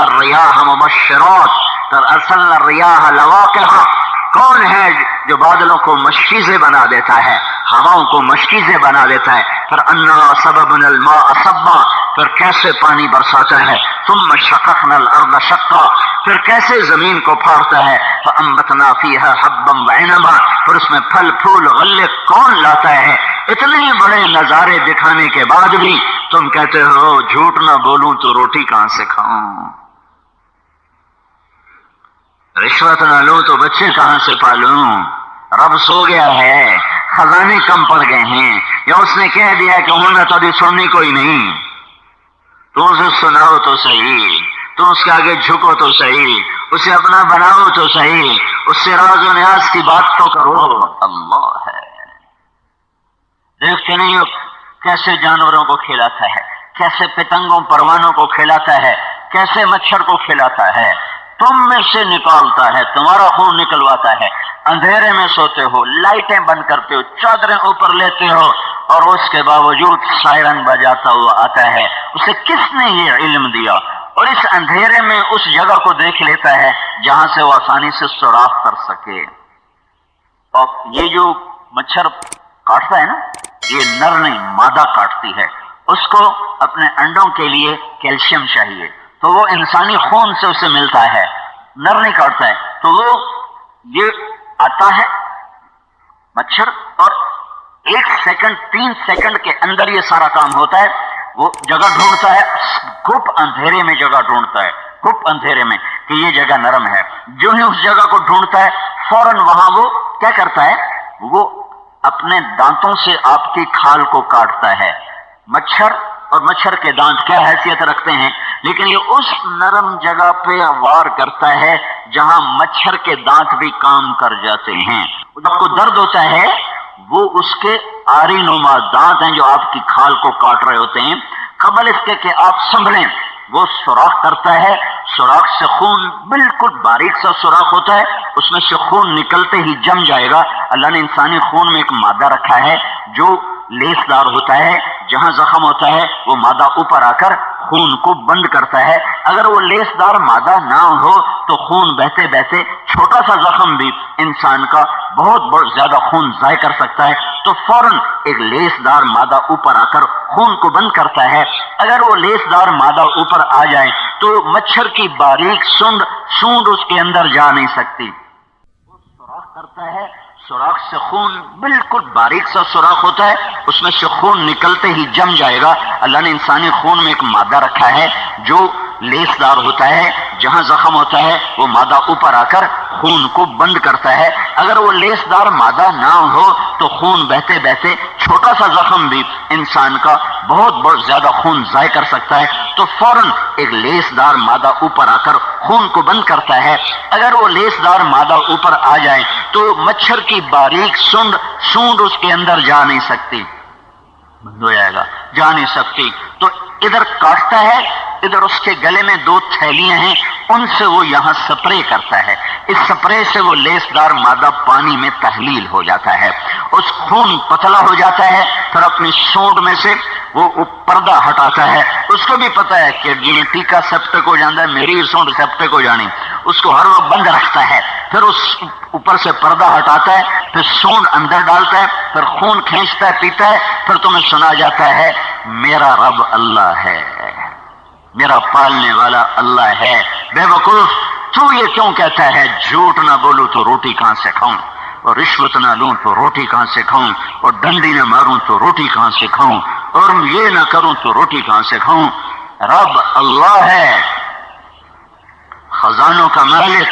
الریاح مبشرات، پھر ارسلنا الریاح لواقح، کون ہے جو بادلوں کو مشکیزیں بنا دیتا ہے، ہواؤں کو مشکیزیں بنا دیتا ہے؟ پھر انا صببنا الماء صبا، پھر کیسے پانی برساتا ہے. ثم شققنا الارض شقا، پھر کیسے زمین کو پھاڑتا ہے. فانبتنا فیہا حبا وعنبا، پھر اس میں پھل پھول غلے کون لاتا ہے؟ اتنے بڑے نظارے دکھانے کے بعد بھی تم کہتے ہو جھوٹ نہ بولوں تو روٹی کہاں سے کھاؤں، رشوت نہ لوں تو بچے کہاں سے پالوں؟ رب سو گیا ہے، خزانے کم پڑ گئے ہیں، یا اس نے کہہ دیا کہ انہوں نے تو ابھی سننی کوئی نہیں. تو اسے سناؤ تو صحیح، تو اس کے آگے جھکو تو صحیح، اسے اپنا بناؤ تو صحیح، اس سے راز و نیاز کی بات تو کرو. اللہ ہے. دیکھتے نہیں ہو کیسے جانوروں کو کھلاتا ہے، کیسے پتنگوں پروانوں کو کھلاتا ہے، کیسے مچھر کو کھلاتا ہے، تم میں سے نکالتا ہے، تمہارا خون نکلواتا ہے. اندھیرے میں سوتے ہو، لائٹیں بند کرتے ہو، چادریں اوپر لیتے ہو، اور اس کے باوجود سائرن بجاتا ہوا آتا ہے. اسے کس نے یہ علم دیا؟ اور اس اندھیرے میں اس جگہ کو دیکھ لیتا ہے جہاں سے وہ آسانی سے سوراخ کر سکے. اور یہ جو مچھر کاٹتا ہے نا، یہ نر نہیں مادہ کاٹتی ہے. اس کو اپنے انڈوں کے لیے کیلشیم چاہیے، تو وہ انسانی خون سے اسے ملتا ہے، نر نہیں کاٹتا ہے. تو وہ یہ آتا ہے مچھر، اور 1 سیکنڈ 3 سیکنڈ کے اندر یہ سارا کام ہوتا ہے. وہ جگہ ڈھونڈتا ہے، گپ اندھیرے میں جگہ ڈھونڈتا ہے، گپ اندھیرے میں کہ یہ جگہ نرم ہے. جو ہی اس جگہ کو ڈھونڈتا ہے فوراً وہاں وہ کیا کرتا ہے، وہ اپنے دانتوں سے آپ کی کھال کو کاٹتا ہے. مچھر اور مچھر کے دانت کیا حیثیت رکھتے ہیں، لیکن یہ اس نرم جگہ پہ وار کرتا ہے جہاں مچھر کے دانت بھی کام کر جاتے ہیں. جب کو درد ہوتا ہے وہ اس کے آری نما دانت ہیں جو آپ کی کھال کو کاٹ رہے ہوتے ہیں. قبل اس کے کہ آپ سنبھلیں وہ سوراخ کرتا ہے، سوراخ سے خون بالکل باریک سا سوراخ ہوتا ہے، اس میں سے خون نکلتے ہی جم جائے گا۔ اللہ نے انسانی خون میں ایک مادہ رکھا ہے جو لیس دار ہوتا ہے، جہاں زخم ہوتا ہے وہ مادہ اوپر آ کر خون کو بند کرتا ہے۔ اگر وہ لیس دار مادہ نہ ہو تو خون بہتے بہتے چھوٹا سا زخم بھی انسان کا بہت زیادہ خون ضائع کر سکتا ہے، تو فوراً ایک لیس دار مادہ اوپر آ کر خون کو بند کرتا ہے۔ اگر وہ لیس دار مادہ اوپر آ جائے تو مچھر کی باریک سونڈ اس کے اندر جا نہیں سکتی، وہ سوراخ کرتا ہے، سوراخ سے خون بالکل باریک سا سوراخ ہوتا ہے، اس میں سے خون نکلتے ہی جم جائے گا۔ اللہ نے انسانی خون میں ایک مادہ رکھا ہے جو لیس دار ہوتا ہے، جہاں زخم ہوتا ہے وہ مادہ اوپر آ کر خون کو بند کرتا ہے۔ اگر وہ لیس دار مادہ نہ ہو تو خون بہتے بہتے چھوٹا سا زخم بھی انسان کا بہت زیادہ خون ضائع کر سکتا ہے، تو فوراً ایک لیس دار مادہ اوپر آ کر خون کو بند کرتا ہے۔ اگر وہ لیس دار مادہ اوپر آ جائے تو مچھر کی باریک سونڈ اس کے اندر جا نہیں سکتی، بند ہو جائے گا، جا نہیں سکتی، تو ادھر کاٹتا ہے، ادھر اس کے گلے میں دو تھیلیاں ہیں، ان سے وہ یہاں سپرے کرتا ہے، اس سپرے سے وہ لیس دار مادہ پانی میں تحلیل ہو جاتا ہے، اس خون پتلا ہو جاتا ہے، پھر اپنی سونڈ میں سے وہ پردہ ہٹاتا ہے۔ اس کو بھی پتا ہے کہ جی ٹیکا سیپٹک ہو جاتا ہے، میری سونڈ سیپٹک ہو جانی، اس کو ہر وقت بند رکھتا ہے، پھر اس اوپر سے پردہ ہٹاتا ہے، پھر سونڈ اندر ڈالتا ہے، پھر خون کھینچتا ہے، پیتا ہے، پھر تمہیں سنا جاتا ہے میرا رب اللہ ہے، میرا پالنے والا اللہ ہے۔ بے وقوف، تو یہ کیوں کہتا ہے جھوٹ نہ بولوں تو روٹی کہاں سے کھاؤں، اور رشوت نہ لوں تو روٹی کہاں سے کھاؤں، اور ڈنڈی نہ ماروں تو روٹی کہاں سے کھاؤں، اور یہ نہ کروں تو روٹی کہاں سے کھاؤں۔ رب اللہ ہے، خزانوں کا مالک،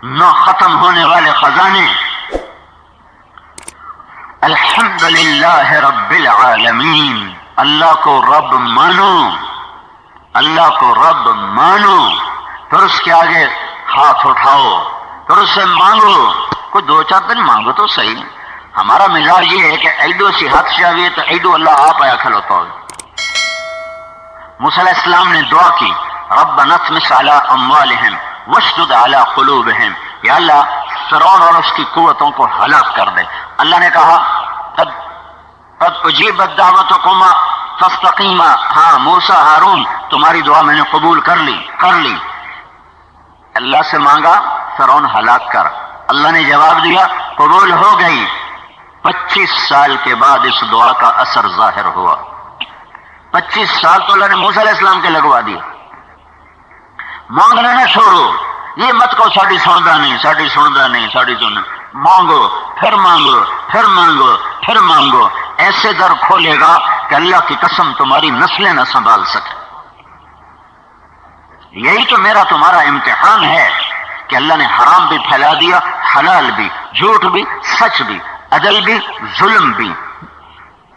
نہ ختم ہونے والے خزانے۔ الحمدللہ رب العالمین، اللہ کو رب مانو، اللہ کو رب مانو، پھر اس کے آگے ہاتھ اٹھاؤ، پھر اس سے مانگو، کوئی دو چار دن مانگو تو صحیح۔ ہمارا مزاج یہ ہے کہ ایڈو سی ہاتھ چاہیے تو ایڈو اللہ آپ آیا کھلوتا ہو۔ موسیٰ علیہ السلام نے دعا کی، ربنا اطمس علی اموالہم واشدد علی قلوبہم، یا اللہ فرعون اور اس کی قوتوں کو ہلاک کر دے۔ اللہ نے کہا قد اجیبت دعوتکما فاستقیما، ہاں موسیٰ ہارون تمہاری دعا میں نے قبول کر لی۔ اللہ سے مانگا فرعون ہلاک کر، اللہ نے جواب دیا قبول ہو گئی۔ 25 سال کے بعد اس دعا کا اثر ظاہر ہوا۔ 25 سال تو اللہ نے موسیٰ علیہ السلام کے لگوا دیے۔ مانگنا نہ چھوڑو، یہ مت کو ساڑی سندا نہیں، مانگو پھر مانگو پھر مانگو پھر مانگو، ایسے در کھولے گا کہ اللہ کی قسم تمہاری نسلیں نہ سنبھال سکے۔ یہی تو میرا تمہارا امتحان ہے کہ اللہ نے حرام بھی پھیلا دیا، حلال بھی، جھوٹ بھی، سچ بھی، عدل بھی، ظلم بھی،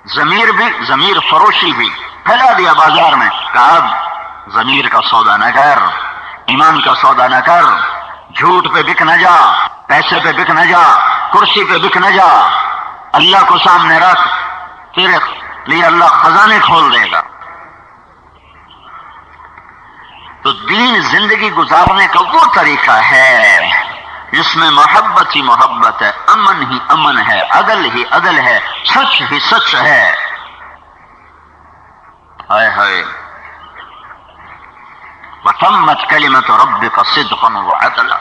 ضمیر فروشی بھی پھیلا دیا بازار میں، کہ اب ضمیر کا سودا نہ کر، ایمان کا سودا نہ کر، جھوٹ پہ بک نہ جا، پیسے پہ بک نہ جا، کرسی پہ بک نہ جا، اللہ کو سامنے رکھ، تیرے لیے اللہ خزانے کھول دے گا۔ تو دین زندگی گزارنے کا وہ طریقہ ہے جس میں محبت ہی محبت ہے، امن ہی امن ہے، عدل ہی عدل ہے، سچ ہی سچ ہے۔ ہائے ہائے، وتمت کلمۃ ربک صدقا وعدلا،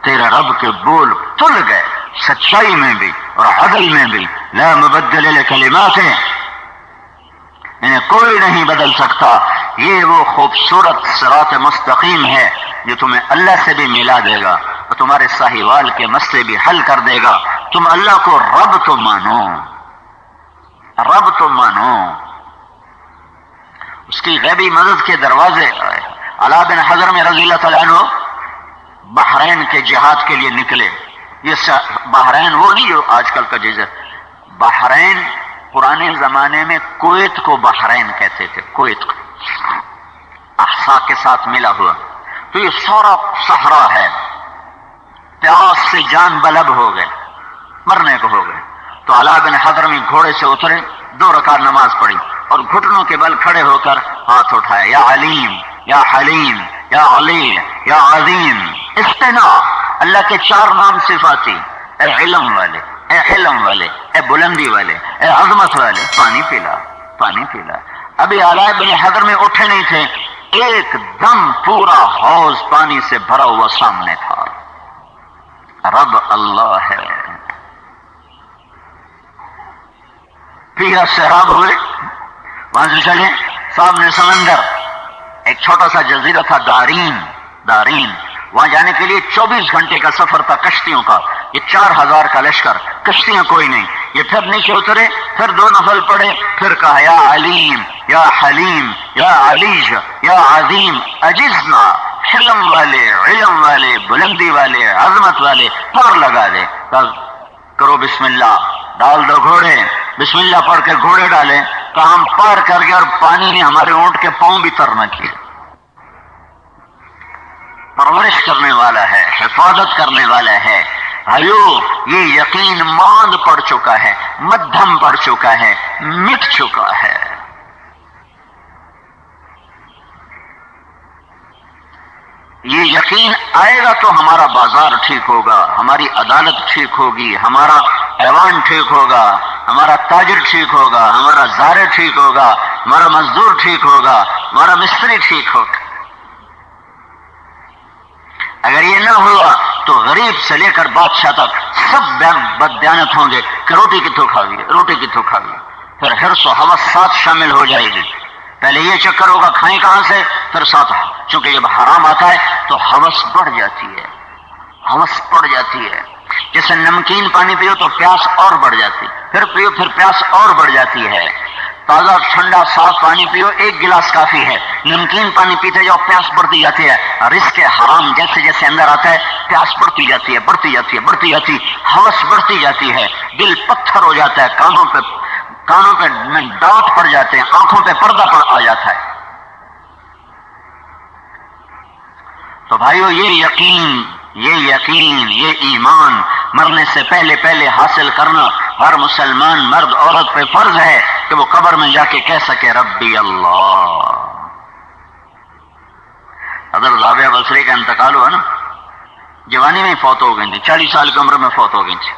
تیرے رب کے بول تل گئے سچائی میں بھی اور عدل میں بھی، لا مبدل لکلماتہ، انہیں کوئی نہیں بدل سکتا۔ یہ وہ خوبصورت صراط مستقیم ہے جو تمہیں اللہ سے بھی ملا دے گا اور تمہارے ساہیوال کے مسئلے بھی حل کر دے گا۔ تم اللہ کو رب تو مانو، رب تو مانو، اس کی غیبی مدد کے دروازے۔ علا بن حضرم رضی اللہ تعالیٰ عنہ بحرین کے جہاد کے لیے نکلے۔ یہ بحرین وہ نہیں جو آج کل کا جزیرہ، بحرین پرانے زمانے میں کویت کو بحرین کہتے تھے، کویت کو، احسا کے ساتھ ملا ہوا۔ تو یہ سارا صحرا ہے، پیاس سے جان بلب ہو گئے، مرنے کو ہو گئے۔ تو علا بن حضرمی گھوڑے سے اترے، 2 رکعت نماز پڑھی اور گھٹنوں کے بل کھڑے ہو کر ہاتھ اٹھایا، یا علیم یا حلیم یا علی یا عظیم. استنا اللہ کے 4 نام صفاتی. اے علم والے، اے حلم والے، اے بلندی والے، اے عظمت والے، پانی پلا، پانی پلا. ابھی آلاء بن حضر میں اٹھے نہیں تھے، ایک دم پورا حوض پانی سے بھرا ہوا سامنے تھا. رب اللہ ہے. پیا سیراب ہوئے، وہاں سے چلے، سامنے سمندر، ایک چھوٹا سا جزیرہ تھا دارین. وہاں جانے کے لیے 24 گھنٹے کا سفر تھا کشتیوں کا. یہ 4000 کا لشکر، کشتیاں کوئی نہیں. یہ پھر نیچے اترے، پھر 2 نفل پڑے، پھر کہا یا علیم یا حلیم یا علیج یا عظیم اجزنا. حلم والے، علم والے، بلندی والے، عظمت والے، پار لگا دے. کرو بسم اللہ، ڈال دو گھوڑے. بسم اللہ پڑھ کے گھوڑے ڈالے، کام پار کر گیا اور پانی نے ہمارے اونٹ کے پاؤں بھی تر نہ کیے. پرورش کرنے والا ہے، حفاظت کرنے والا ہے. بھائیو یہ یقین ماند پڑ چکا ہے، مدھم پڑ چکا ہے، مٹ چکا ہے. یہ یقین آئے گا تو ہمارا بازار ٹھیک ہوگا، ہماری عدالت ٹھیک ہوگی، ہمارا ایوان ٹھیک ہوگا، ہمارا تاجر ٹھیک ہوگا، ہمارا زارع ٹھیک ہوگا، ہمارا مزدور ٹھیک ہوگا، ہمارا مستری ٹھیک ہوگا. اگر یہ نہ ہوا تو غریب سے لے کر بادشاہ تک سب بددیانت ہوں گے کہ روٹی کتوں کھاوی، روٹی کتوں کھاوی. پھر حرص و ہوس ساتھ شامل ہو جائے گی. پہلے یہ چکر ہوگا کھائیں کہاں سے، پھر ساتھ، چونکہ جب حرام آتا ہے تو ہوس بڑھ جاتی ہے، ہوس بڑھ جاتی ہے. جیسے نمکین پانی پیو تو پیاس اور بڑھ جاتی، پھر پیو پھر پیاس اور بڑھ جاتی ہے. تازہ ٹھنڈا صاف پانی پیو، 1 گلاس کافی ہے. نمکین پانی پیتے جاؤ، پیاس بڑھتی جاتی ہے. رزق حرام جیسے جیسے اندر آتا ہے پیاس بڑھتی جاتی ہے، بڑھتی جاتی ہے، بڑھتی جاتی، ہوس بڑھتی جاتی ہے. دل پتھر ہو جاتا ہے، کانوں پہ ڈانٹ پڑ جاتے ہیں، آنکھوں پہ پردہ پڑ آ جاتا ہے. تو بھائیو یہ یقین، یہ ایمان مرنے سے پہلے حاصل کرنا ہر مسلمان مرد عورت پہ فرض ہے کہ وہ قبر میں جا کے کہہ سکے ربی اللہ. حضرت رابعہ بصری کا انتقال ہوا نا، جوانی میں فوت ہو گئی تھی، 40 سال کی عمر میں فوت ہو گئی تھی.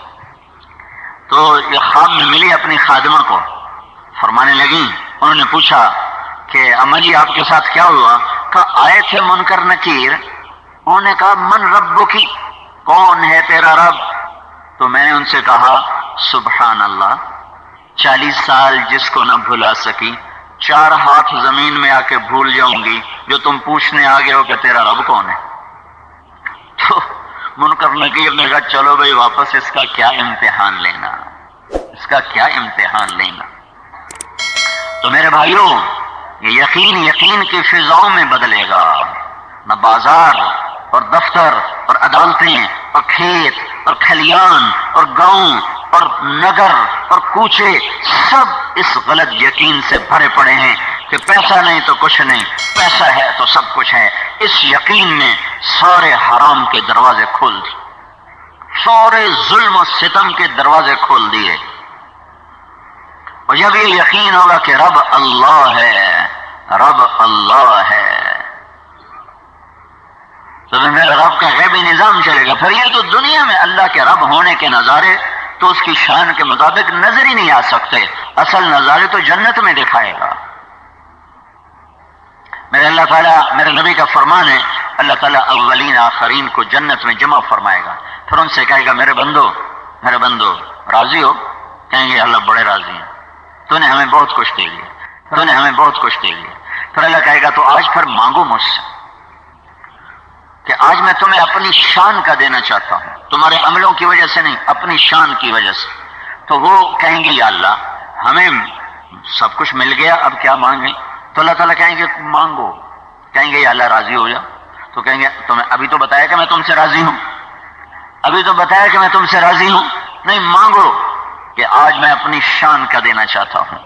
تو یہ خواب میں ملی اپنی خادمہ کو، فرمانے لگی. انہوں نے پوچھا کہ اما جی آپ کے ساتھ کیا ہوا؟ کہا آئے تھے منکر نکیر. انہوں نے کہا من ربکی، کون ہے تیرا رب؟ تو میں نے ان سے کہا سبحان اللہ، 40 سال جس کو نہ بھلا سکی، 4 ہاتھ زمین میں آ کے بھول جاؤں گی جو تم پوچھنے آ گئے ہو کہ تیرا رب کون ہے. تو منکر نکیر نے کہا چلو بھائی واپس، اس کا کیا امتحان لینا، اس کا کیا امتحان لینا. تو میرے بھائیوں یہ یقین کی فضاؤں میں بدلے گا. نہ بازار اور دفتر اور عدالتیں اور کھیت اور کھلیان اور گاؤں اور نگر اور کوچے سب اس غلط یقین سے بھرے پڑے ہیں کہ پیسہ نہیں تو کچھ نہیں، پیسہ ہے تو سب کچھ ہے. اس یقین نے سارے حرام کے دروازے کھول دیے، سارے ظلم و ستم کے دروازے کھول دیے. اور جب یہ یقین ہوگا کہ رب اللہ ہے، رب اللہ ہے، تو میرے رب کا غیبی نظام چلے گا. پھر یہ تو دنیا میں اللہ کے رب ہونے کے نظارے تو اس کی شان کے مطابق نظر ہی نہیں آ سکتے. اصل نظارے تو جنت میں دکھائے گا. میرے اللہ تعالیٰ، میرے نبی کا فرمان ہے، اللہ تعالیٰ اولین آخرین کو جنت میں جمع فرمائے گا. پھر ان سے کہے گا میرے بندو راضی ہو؟ کہیں گے اللہ بڑے راضی ہیں، تو نے ہمیں بہت کچھ دے دیا، تو نے ہمیں بہت کچھ دے دیا. پھر اللہ کہے گا تو آج پھر مانگو مجھ سے کہ آج میں تمہیں اپنی شان کا دینا چاہتا ہوں، تمہارے عملوں کی وجہ سے نہیں، اپنی شان کی وجہ سے. تو وہ کہیں گے یا اللہ ہمیں سب کچھ مل گیا، اب کیا مانگیں؟ تو اللہ تعالیٰ کہیں گے مانگو. کہیں گے یا اللہ راضی ہو جا. تو کہیں گے تمہیں ابھی تو بتایا کہ میں تم سے راضی ہوں، ابھی تو بتایا کہ میں تم سے راضی ہوں، نہیں مانگو کہ آج میں اپنی شان کا دینا چاہتا ہوں.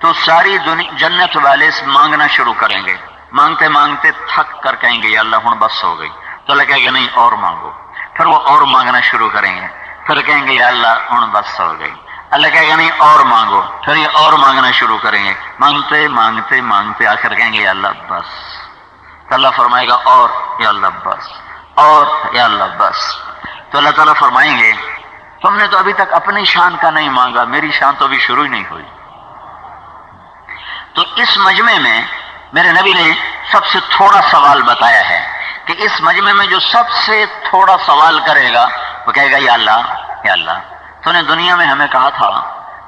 تو ساری جنت والے مانگنا شروع کریں گے، مانگتے مانگتے تھک کر کہیں گے یا اللہ ہوں بس ہو گئی. تو اللہ کہے گا نہیں اور مانگو. پھر وہ اور مانگنا شروع کریں گے، پھر کہیں گے یا اللہ ہوں بس ہو گئی. اللہ کہے گا نہیں اور مانگو. پھر یہ اور مانگنا شروع کریں گے، مانگتے مانگتے مانگتے آخر کہیں گے یا اللہ بس. تو اللہ فرمائے گا اور، یا اللہ بس، اور یا اللہ بس۔ تو اللہ تعالیٰ فرمائیں گے تم نے تو ابھی تک اپنی شان کا نہیں مانگا، میری شان تو ابھی شروع ہی نہیں ہوئی۔ تو اس مجمع میں میرے نبی نے سب سے تھوڑا سوال بتایا ہے کہ اس مجمع میں جو سب سے تھوڑا سوال کرے گا وہ کہے گا یا اللہ، یا اللہ تو نے دنیا میں ہمیں کہا تھا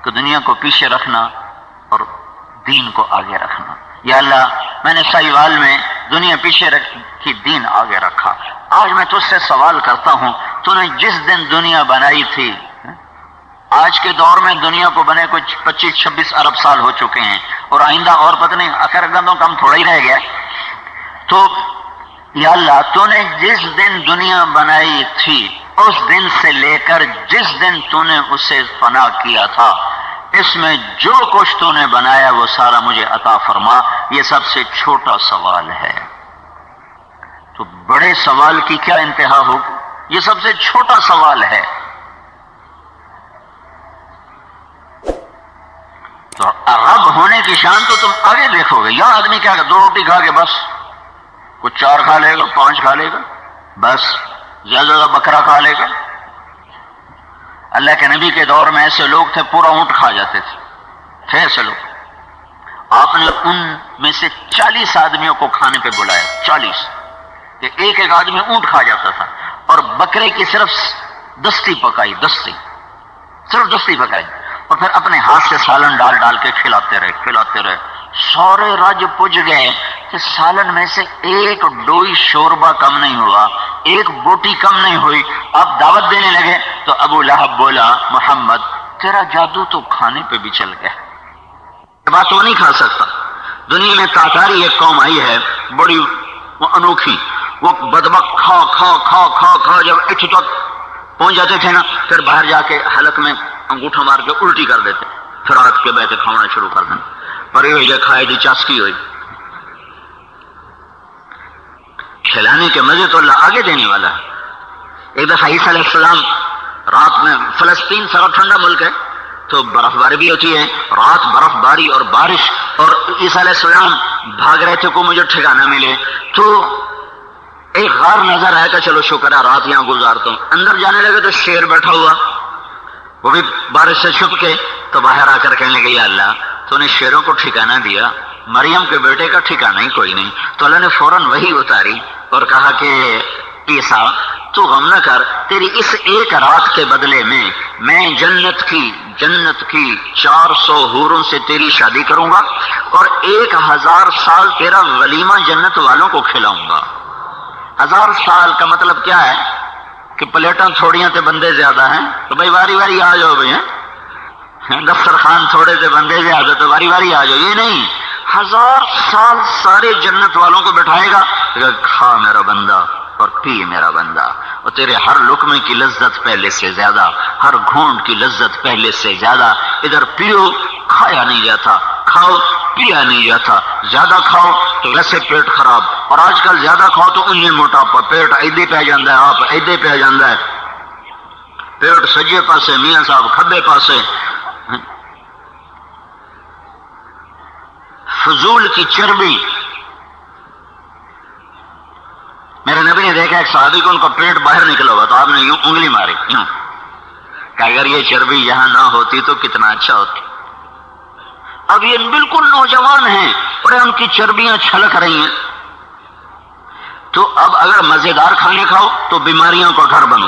کہ دنیا کو پیچھے رکھنا اور دین کو آگے رکھنا، یا اللہ میں نے سائیوال میں دنیا پیچھے رکھی، دین آگے رکھا۔ آج میں تجھ سے سوال کرتا ہوں، تو نے جس دن دنیا بنائی تھی، آج کے دور میں دنیا کو بنے کچھ 25-26 ارب سال ہو چکے ہیں، اور آئندہ اور پتہ نہیں اخر گندوں کم تھوڑا ہی رہ گیا۔ تو یا اللہ تو نے جس دن دنیا بنائی تھی اس دن سے لے کر جس دن تو نے اسے فنا کیا تھا، اس میں جو کچھ تو نے بنایا وہ سارا مجھے عطا فرما۔ یہ سب سے چھوٹا سوال ہے، تو بڑے سوال کی کیا انتہا ہوگی؟ یہ سب سے چھوٹا سوال ہے۔ تو رب ہونے کی شان تو تم آگے دیکھو گے۔ یا آدمی کیا کہ 2 روٹی کھا کے بس، کچھ 4 کھا لے گا، 5 کھا لے گا، بس زیادہ زیادہ بکرا کھا لے گا۔ اللہ کے نبی کے دور میں ایسے لوگ تھے پورا اونٹ کھا جاتے تھے ایسے لوگ۔ آپ نے ان میں سے 40 آدمیوں کو کھانے پہ بلایا، 40، کہ ایک ایک آدمی اونٹ کھا جاتا تھا، اور بکرے کی صرف دستی پکائی، صرف دستی پکائی، اور پھر اپنے ہاتھ سے سالن ڈال ڈال کے کھلاتے رہے۔ سارے رج پج گئے کہ سالن میں سے ایک ڈوئی شوربہ کم نہیں ہوا، ایک بوٹی کم نہیں ہوئی۔ آپ دعوت دینے لگے تو ابو لہب بولا محمد تیرا جادو تو کھانے پہ بھی چل گیا، یہ بات وہ نہیں کھا سکتا۔ دنیا میں تاتاری ایک قوم آئی ہے بڑی انوکھی، وہ بدبخت کھا کھا کھا کھا کھا جب اٹھ تک پہنچ جاتے تھے نا، پھر باہر جا کے حلق میں انگوٹھا مار کے الٹی کر دیتے، پھر رات کے بیٹھے کھانا شروع کر دیں، پری ہوئی جائے کھائے دی چاسکی ہوئی۔ کھلانے کے مزے تو اللہ آگے دینے والا ہے۔ ایک دفعہ عیسیٰ علیہ السلام رات میں، فلسطین سارا ٹھنڈا ملک ہے تو برف باری بھی ہوتی ہے، رات برف باری اور بارش، اور عیسیٰ علیہ السلام بھاگ رہے تھے کو مجھے ٹھکانہ ملے، تو ایک غار نظر آیا کہ چلو شکر ہے رات یہاں گزارتا ہوں۔ اندر جانے لگے تو شیر بیٹھا ہوا، وہ بھی بارش سے چھپ کے، تو باہر آ کر کہنے لگے یا اللہ تو نے شیروں کو ٹھکانہ دیا، مریم کے بیٹے کا ٹھکانہ ہی کوئی نہیں۔ تو اللہ نے فوراً وہی اتاری اور کہا کہ عیسیٰ تو غم نہ کر، تیری اس ایک رات کے بدلے میں جنت کی 400 حوروں سے تیری شادی کروں گا، اور 1000 سال تیرا ولیمہ جنت والوں کو کھلاؤں گا۔ 1000 سال کا مطلب کیا ہے کہ پلیٹاں تھوڑیاں تے بندے زیادہ ہیں، تو بھائی واری واری آ جاؤ بھائی، دسترخوان تھوڑے تے بندے زیادہ تو واری واری آ جاؤ۔ یہ نہیں، 1000 سال سارے جنت والوں کو بٹھائے گا، کھا میرا بندہ اور پی میرا بندہ، اور تیرے ہر لقمے کی لذت پہلے سے زیادہ، ہر گھونٹ کی لذت پہلے سے زیادہ۔ ادھر پیو، کھایا نہیں جاتا، کھاؤ پیا نہیں جاتا، زیادہ کھاؤ تو ویسے پیٹ خراب، اور آج کل زیادہ کھاؤ تو انہیں موٹاپا، پیٹ ایدے پہ جاندہ ہے، آپ ایدے پہ جاندہ ہے، پیٹ سجے پاسے، میاں صاحب کھبے پاسے۔ فضول کی چربی، میرے نبی نے دیکھا ایک صحابی کو ان کا پیٹ باہر نکلا ہوا، تو آپ نے یوں انگلی ماری، یوں کہ اگر یہ چربی یہاں نہ ہوتی تو کتنا اچھا ہوتا۔ اب یہ بالکل نوجوان ہیں اور ان کی چربیاں چھلک رہی ہیں، تو اب اگر مزیدار کھانے کھاؤ تو بیماریوں کا گھر بنو،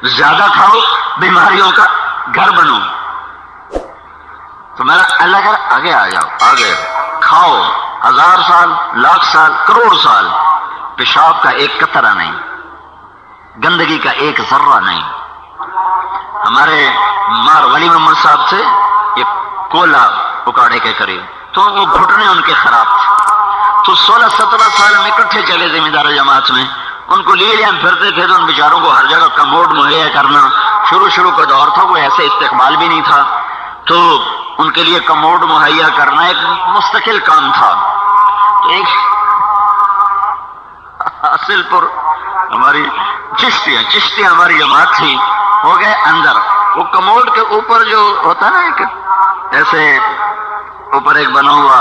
زیادہ کھاؤ بیماریوں کا گھر بنو۔ تو میرا اللہ کر آگے آ جاؤ، آگے کھاؤ، 1000 سال، لاکھ سال، کروڑ سال، پیشاب کا ایک قطرہ نہیں، گندگی کا ایک ذرہ نہیں۔ ہمارے مار ولی محمد صاحب سے یہ کولا اکاڑے کے قریب، تو وہ گھٹنے ان کے خراب تھے، تو 16-17 سال میں اکٹھے چلے ذمہ دار جماعت میں، ان کو لیے ہم پھرتے تھے تو ان بیچاروں کو ہر جگہ کموڈ مہیا کرنا، شروع کا دور تھا، کوئی ایسے استقبال بھی نہیں تھا، تو ان کے لیے کموڈ مہیا کرنا ایک مستقل کام تھا۔ تو ایک اصل پر ہماری چشتی ہماری جماعت تھی، ہو گئے اندر، وہ کموڈ کے اوپر جو ہوتا نا ایک ایسے اوپر ایک بنا ہوا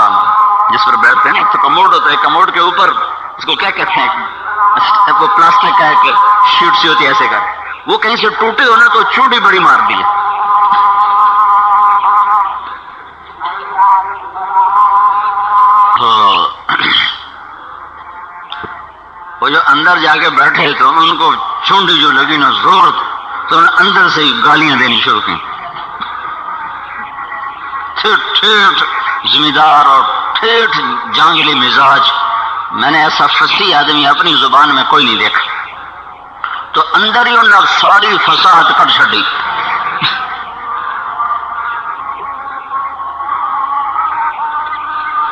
جس پر بیٹھتے ہیں نا، تو کموڈ ہوتا ہے، کموڈ کے اوپر اس کو کیا کہتے ہیں، وہ پلاسٹک کا ایک شیٹ سی ہوتی ہے ایسے کر، وہ کہیں سے ٹوٹے ہو نا تو چوٹی بڑی مار دی ہے. وہ جو اندر جا کے بیٹھے تو ان کو چونڈی جو لگی نا زور، تو انہیں اندر سے ہی گالیاں دینی شروع کی. ٹھیٹ زمیندار اور ٹھیٹ جانگلی مزاج، میں نے ایسا فصیح آدمی اپنی زبان میں کوئی نہیں دیکھا. تو اندر ہی انہیں ساری فصاحت کٹ چھڑی.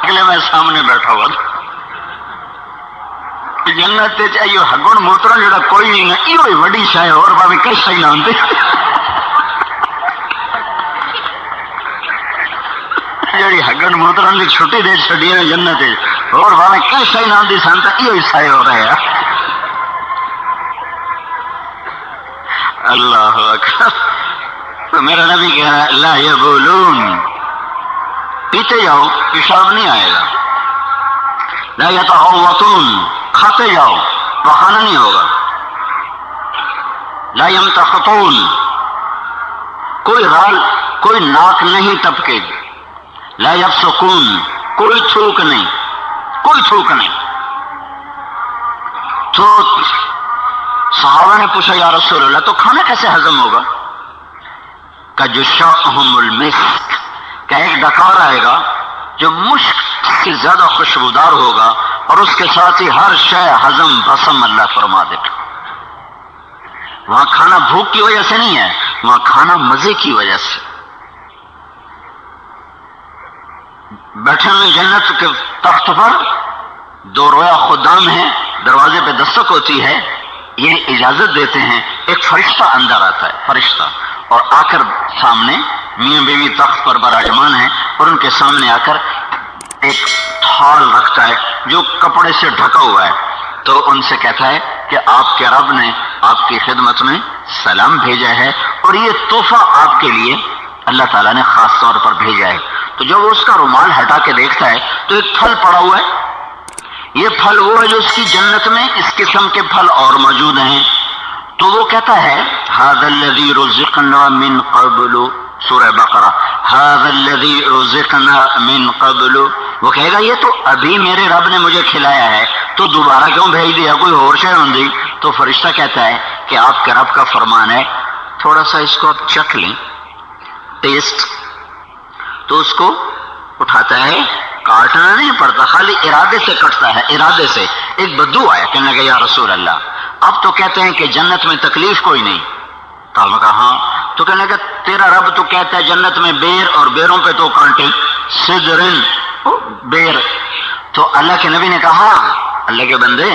اگلے میں سامنے بیٹھا ہوا جنت چاہیے ہگن موترا جڑا کوئی نہیں ہے، یہ وڈی شاید اور باوی کئی شاید نہ ہوتے. جڑی ہگن موترن کی چھٹی دے چڑی ہے جنت اور باوی کئی شاید نہ ہوتی سن تو یہ شاید ہو رہا ہے. اللہ اکبر. تو میرا نبی کہہ رہا ہے لا یبولون، پیتے جاؤ پیشاب نہیں آئے گا. لا یتغوطون، کھاتے جاؤ بہانا نہیں ہوگا. لا یمتخطون، کوئی رال کوئی ناک نہیں ٹپکے گی. لا یفسقون، کوئی تھوک نہیں، کوئی تھوک نہیں. تو صحابہ نے پوچھا یا رسول اللہ تو کھانا کیسے ہضم ہوگا؟ کہ جشاءہم المسک، کہ ایک ڈکار آئے گا جو مشک سے زیادہ خوشبودار ہوگا اور اس کے ساتھ ہی ہر شے ہضم بھسم اللہ فرما دے گا. وہاں کھانا بھوک کی وجہ سے نہیں ہے، وہاں کھانا مزے کی وجہ سے. بیٹھے ہوئے جنت کے تخت پر دو رویا خدام ہیں، دروازے پہ دستک ہوتی ہے، یہ اجازت دیتے ہیں. ایک فرشتہ اندر آتا ہے، فرشتہ، اور آ کر سامنے میاں بیوی تخت پر براجمان ہیں اور ان کے سامنے آ کر ایک تھال رکھتا ہے جو کپڑے سے ڈھکا ہوا ہے. تو ان سے کہتا ہے کہ آپ کے رب نے آپ کی خدمت میں سلام بھیجا ہے اور یہ تحفہ آپ کے لیے اللہ تعالیٰ نے خاص طور پر بھیجا ہے. تو جب وہ اس کا رومال ہٹا کے دیکھتا ہے تو ایک پھل پڑا ہوا ہے. یہ پھل وہ ہے جو اس کی جنت میں اس قسم کے پھل اور موجود ہیں. تو وہ کہتا ہے ھذا الذی رزقنا من قبل، سورہ بقرہ، ھذا الذی رزقنا من قبل. وہ کہے گا یہ تو ابھی میرے رب نے مجھے کھلایا ہے، تو دوبارہ کیوں بھیج دیا، کوئی اور شے ہوندی. تو فرشتہ کہتا ہے کہ آپ کے رب کا فرمان ہے تھوڑا سا اس کو آپ چکھ لیں، ٹیسٹ. تو اس کو اٹھاتا ہے، کاٹنا نہیں پڑتا، خالی ارادے سے کٹتا ہے، ارادے سے. ایک بدو آیا کہنے لگا یا رسول اللہ اب تو کہتے ہیں کہ جنت میں تکلیف کوئی نہیں. تو ہم نے کہا ہاں. تو کہنے لگا تیرا رب تو کہتا ہے جنت میں بیر اور بیروں پہ تو کانٹے، سدرن بیر. تو اللہ کے نبی نے کہا اللہ کے بندے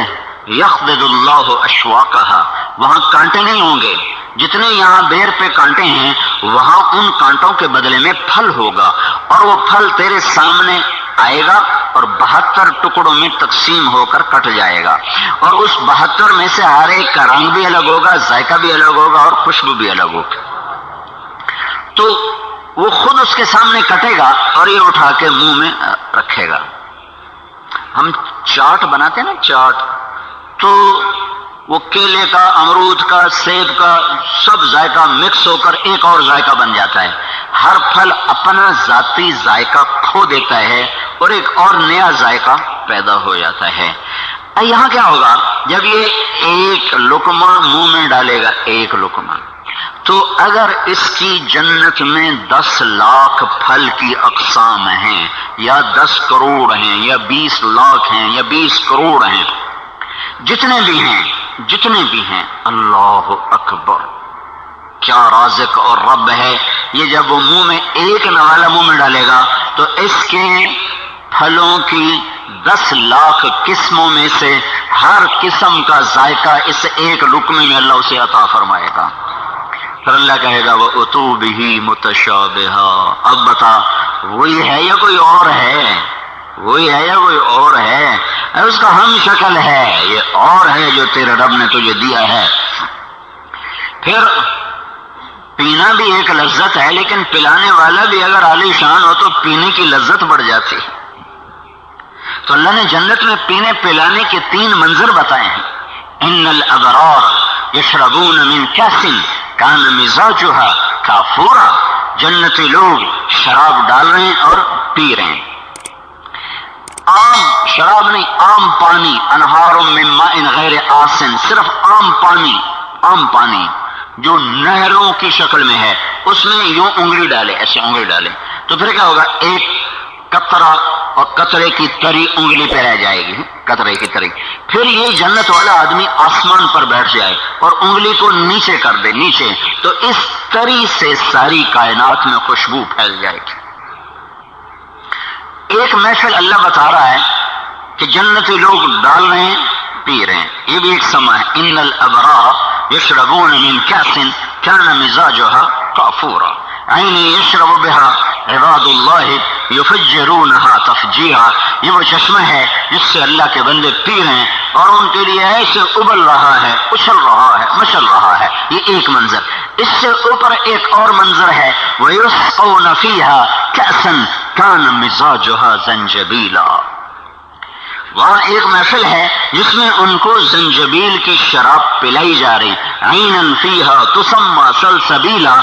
یخضد اللہ اشواقہا، وہاں کانٹے نہیں ہوں گے. جتنے یہاں بیر پہ کانٹے ہیں وہاں ان کانٹوں کے بدلے میں پھل ہوگا، اور وہ پھل تیرے سامنے آئے گا اور 72 ٹکڑوں میں تقسیم ہو کر کٹ جائے گا. اور اس 72 میں سے ہر ایک کا رنگ بھی الگ ہوگا، ذائقہ بھی الگ ہوگا اور خوشبو بھی الگ ہوگی. تو وہ خود اس کے سامنے کٹے گا اور یہ اٹھا کے منہ میں رکھے گا. ہم چاٹ بناتے ہیں نا، چاٹ، تو وہ کیلے کا، امرود کا، سیب کا سب ذائقہ مکس ہو کر ایک اور ذائقہ بن جاتا ہے. ہر پھل اپنا ذاتی ذائقہ کھو دیتا ہے اور ایک اور نیا ذائقہ پیدا ہو جاتا ہے. یہاں کیا ہوگا جب یہ ایک لقمہ منہ میں ڈالے گا، ایک لقمہ، تو اگر اس کی جنت میں 10 لاکھ پھل کی اقسام ہیں یا 10 کروڑ ہیں یا 20 لاکھ ہیں یا 20 کروڑ ہیں، جتنے بھی ہیں، اللہ اکبر، کیا رازق اور رب ہے. یہ جب وہ منہ میں ایک نوالا منہ میں ڈالے گا تو اس کے پھلوں کی 10 لاکھ قسموں میں سے ہر قسم کا ذائقہ اس ایک لقمے میں اللہ اسے عطا فرمائے گا. پھر اللہ کہے گا وَأُتُوا بِهِ مُتَشَابِهًا، اب بتا وہی ہے یا کوئی اور ہے، وہی ہے یا کوئی اور ہے، اس کا ہم شکل ہے، یہ اور ہے جو تیرے رب نے تجھے دیا ہے. پھر پینا بھی ایک لذت ہے، لیکن پلانے والا بھی اگر عالی شان ہو تو پینے کی لذت بڑھ جاتی ہے. تو اللہ نے جنت میں پینے پلانے کے 3 منظر بتائے ہیں. ان الابرار یشربون من کاس کان مزاجها کافورا. جنتی لوگ شراب ڈال رہے ہیں اور پی رہے ہیں. عام شراب نہیں، عام پانی. انہار من ماء غیر آسن، صرف عام پانی جو نہروں کی شکل میں ہے، اس میں یوں انگلی ڈالے، ایسے انگلی ڈالے تو پھر کیا ہوگا؟ ایک قطرہ اور قطرے کی تری انگلی پہ رہ جائے گی، قطرے کی تری. پھر یہ جنت والا آدمی آسمان پر بیٹھ جائے اور انگلی کو نیچے کر دے، نیچے، تو اس تری سے ساری کائنات میں خوشبو پھیل جائے گی. ایک محفل اللہ بتا رہا ہے کہ جنتی لوگ ڈال رہے ہیں، پی رہے ہیں. یہ بھی ایک سما ہے. ان الابرار یشربون من کاس کان مزاجها کافورا عین یشرب بها عباد اللہ یفجرونها تفجیرا. یہ وہ چشمہ ہے جس سے اللہ کے بندے پی رہے ہیں اور ان کے لیے ایسے ابل رہا ہے، اچھل رہا ہے، مچل رہا ہے. یہ ایک منظر. اس سے اوپر ایک اور منظر ہے، وَيُسْقَوْنَ فِيهَا كَأْسًا كَانَ مِزَاجُهَا زَنْجَبِيلًا. وہاں ایک محفل ہے جس میں ان کو زنجبیل کی شراب پلائی جا رہی. عیناً فیہا تسمى سلسبیلا،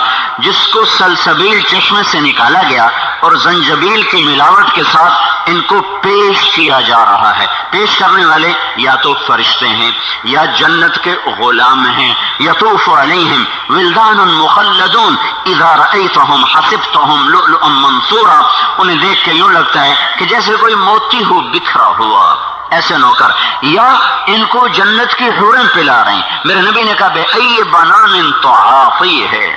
جس کو سلسبیل چشمے سے نکالا گیا اور زنجبیل کی ملاوٹ کے ساتھ ان کو پیش کیا جا رہا ہے. پیش کرنے والے یا تو فرشتے ہیں یا جنت کے غلام ہیں. یطوف علیہم ولدان مخلدون اذا رأیتہم حسبتہم لؤلؤا منثورا. انہیں دیکھ کے یوں لگتا ہے کہ جیسے کوئی موتی ہو بکھرا ہوا، ایسے نوکر. یا ان کو جنت کی حوریں پلا رہے ہیں. میرے نبی نے کہا بے ای بنان تعاطی ہے.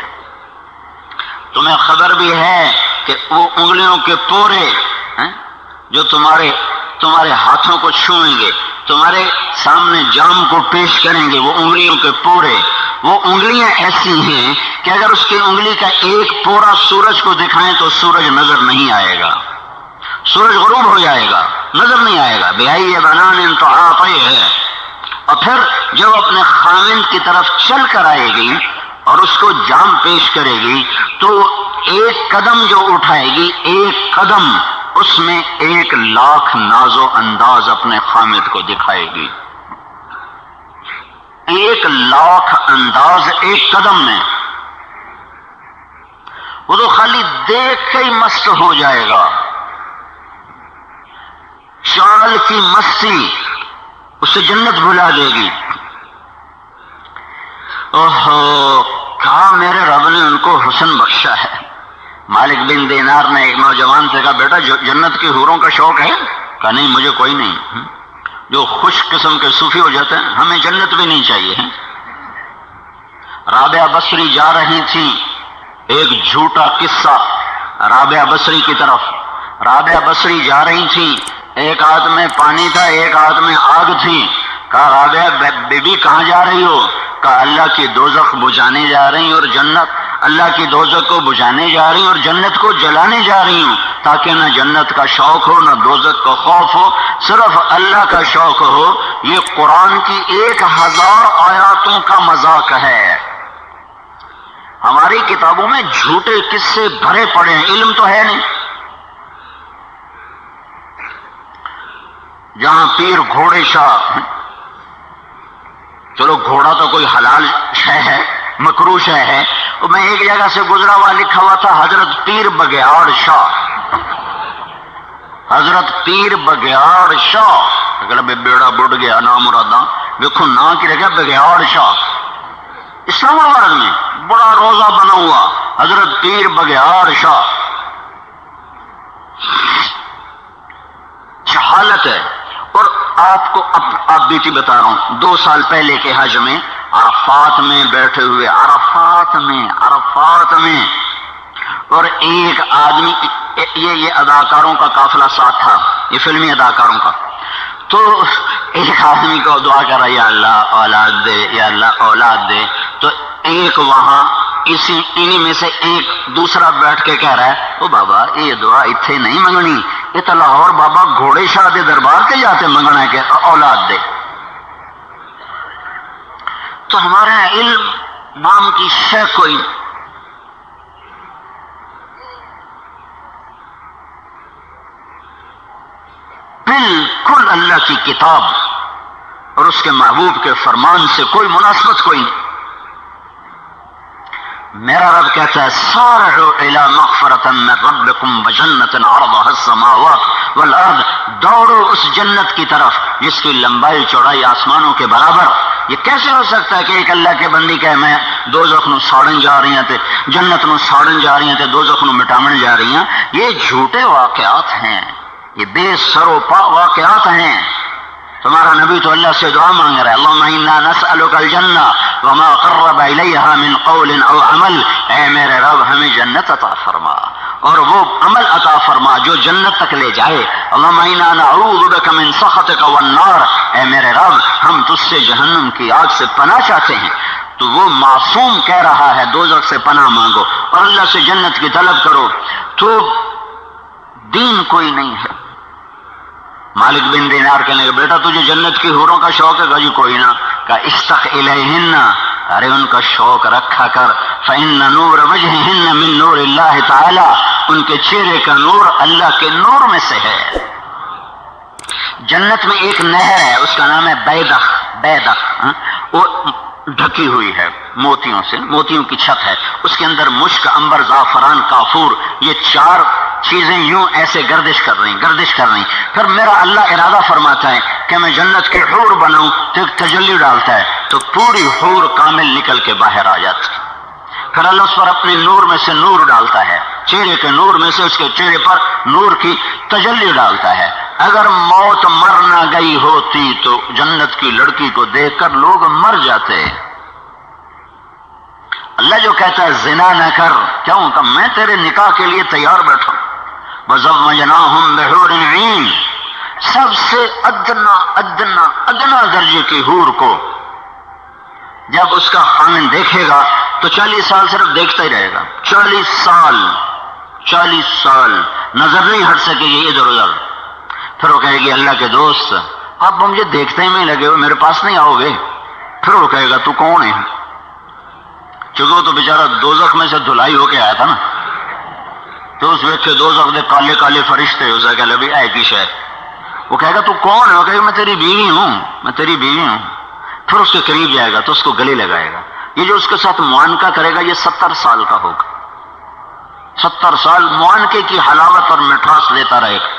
تمہیں خبر بھی ہے کہ وہ انگلیوں کے پورے جو تمہارے ہاتھوں کو چھوئیں گے، تمہارے سامنے جام کو پیش کریں گے، وہ انگلیوں کے پورے، وہ انگلیاں ایسی ہیں کہ اگر اس کی انگلی کا ایک پورا سورج کو دکھائیں تو سورج نظر نہیں آئے گا، سورج غروب ہو جائے گا، نظر نہیں آئے گا. بِأَيِّ بَنَانٍ تُعَاطِي ہے. اور پھر جب اپنے خاوند کی طرف چل کر آئے گی اور اس کو جام پیش کرے گی تو ایک قدم جو اٹھائے گی، ایک قدم، اس میں 1,00,000 ناز و انداز اپنے خامد کو دکھائے گی. 1,00,000 انداز ایک قدم میں. وہ تو خالی دیکھ کے ہی مست ہو جائے گا. چال کی مستی اسے جنت بھلا دے گی. اوہو، کہا میرے رب نے ان کو حسن بخشا ہے. مالک بن دینار نے ایک نوجوان سے کہا بیٹا جنت کی حوروں کا شوق ہے؟ کہا نہیں مجھے کوئی نہیں. جو خوش قسم کے صوفی ہو جاتے ہیں ہمیں جنت بھی نہیں چاہیے. رابعہ بصری جا رہی تھی، ایک جھوٹا قصہ رابعہ بصری کی طرف. رابعہ بصری جا رہی تھی، ایک ہاتھ میں پانی تھا، ایک ہاتھ میں آگ تھی. کہا رابعہ بی بی کہاں جا رہی ہو؟ کہا اللہ کی دوزخ بجھانے جا رہی اور جنت، اللہ کی دوزخ کو بجھانے جا رہی اور جنت کو جلانے جا رہی ہوں، تاکہ نہ جنت کا شوق ہو نہ دوزخ کا خوف ہو، صرف اللہ کا شوق ہو. یہ قرآن کی 1000 آیاتوں کا مذاق ہے. ہماری کتابوں میں جھوٹے قصے بھرے پڑے ہیں، علم تو ہے نہیں. جہاں پیر گھوڑے شاہ، چلو گھوڑا تو کوئی حلال شے ہے، مکروہ شے ہے. میں ایک جگہ سے گزرا ہوا لکھا ہوا تھا حضرت پیر بگیاڑ شاہ، حضرت پیر بگیاڑ شاہ. اگر بیڑا بڑھ گیا نا مرادا دیکھو نا کی رکھا بگیاڑ شاہ. اسلام آباد میں بڑا روزہ بنا ہوا حضرت پیر بگیاڑ شاہ. جہالت ہے. اور آپ کو آپ بیٹی بتا رہا ہوں، 2 سال پہلے کے حج میں عرفات میں بیٹھے ہوئے، عرفات میں اور ایک آدمی، یہ اداکاروں کا قافلہ ساتھ تھا، یہ فلمی اداکاروں کا. تو ایک آدمی کو دعا کر رہا یا اللہ اولاد دے، یا اللہ اولاد دے. تو ایک وہاں انہی میں سے ایک دوسرا بیٹھ کے کہہ رہا ہے او بابا یہ دعا اتنے نہیں منگنی، یہ تو لاہور بابا گھوڑے شاہ دے دربار کے جاتے منگنا ہے کہ اولاد دے. تو ہمارے علم نام کی شے کوئی بالکل بالکل اللہ کی کتاب اور اس کے محبوب کے فرمان سے کوئی مناسبت کوئی نہیں. میرا رب کہتا ہے سارعوا الی مغفرۃ من ربکم وجنۃ عرضها السماوات والارض، دوڑو اس جنت کی طرف جس کی لمبائی چوڑائی آسمانوں کے برابر. یہ کیسے ہو سکتا ہے کہ ایک اللہ کے بندی کہے میں دوزخ نو ساڑن جا رہی ہیں تے جنت نو ساڑن جا رہی ہیں تے دوزخ نو مٹاون جا رہی ہیں؟ یہ جھوٹے واقعات ہیں، یہ بے سر و پا واقعات ہیں. تمہارا نبی تو اللہ سے دعا مانگ رہا ہے اللہم انا نسألک الجنہ وما قرب الیہا من قول او عمل، اے میرے رب ہمیں جنت عطا فرما اور وہ عمل عطا فرما جو جنت تک لے جائے. اللہم انا نعوذ بک من سخطک والنار، اے میرے رب ہم تجھ سے جہنم کی آگ سے پناہ چاہتے ہیں. تو وہ معصوم کہہ رہا ہے دوزخ سے پناہ مانگو اور اللہ سے جنت کی طلب کرو، تو دین کوئی نہیں ہے. مالک بن دینار کہنے کہ بیٹا تجھے جنت کی حوروں کا شوق ہے؟ جی کوئی نہ. کہا اشتق الیہن، ارے ان کا شوق رکھا کر. فإن نور وجہہن من نور اللہ تعالی، ان کے چہرے کا نور اللہ کے نور میں سے ہے. جنت میں ایک نہر ہے اس کا نام ہے بیدخ، وہ ڈھکی ہوئی ہے موتیوں سے، موتیوں کی چھت ہے، اس کے اندر مشک، عنبر، زعفران، کافور، یہ چار چیزیں یوں ایسے گردش کر رہی. پھر میرا اللہ ارادہ فرماتا ہے کہ میں جنت کے حور بناؤں تو ایک تجلی ڈالتا ہے تو پوری حور کامل نکل کے باہر آ جاتی. پھر اللہ اس پر اپنے نور میں سے نور ڈالتا ہے، چہرے کے نور میں سے اس کے چہرے پر نور کی تجلی ڈالتا ہے. اگر موت مر نہ گئی ہوتی تو جنت کی لڑکی کو دیکھ کر لوگ مر جاتے. اللہ جو کہتا ہے زنا نہ کر، کیوں؟ کہ میں تیرے نکاح کے لیے تیار بیٹھا. وَزَوَّجْنَاهُمْ بِحُورٍ عِينٍ، سب سے ادنا درجے کی حور کو جب اس کا خامن دیکھے گا تو 40 سال صرف دیکھتا ہی رہے گا. 40 سال نظر نہیں ہٹ سکے گی ادھر ادھر. پھر وہ کہے گی اللہ کے دوست آپ مجھے دیکھتے ہی نہیں لگے ہو، میرے پاس نہیں آؤ گے؟ پھر وہ کہے گا تو کون ہے؟ چونکہ وہ تو بیچارہ دوزخ میں سے دھلائی ہو کے آیا تھا نا، تو اس وقت کے دوزخ دے کالے کالے فرشتے اسے کہ لبی آئے کی شاید. وہ کہے گا تو کون ہے؟ وہ کہے گا میں تیری بیوی ہوں. پھر اس کے قریب جائے گا تو اس کو گلے لگائے گا. یہ جو اس کے ساتھ معانقہ کرے گا یہ 70 سال کا ہوگا. 70 سال معانقے کی حلاوت اور مٹھاس لیتا رہے گا.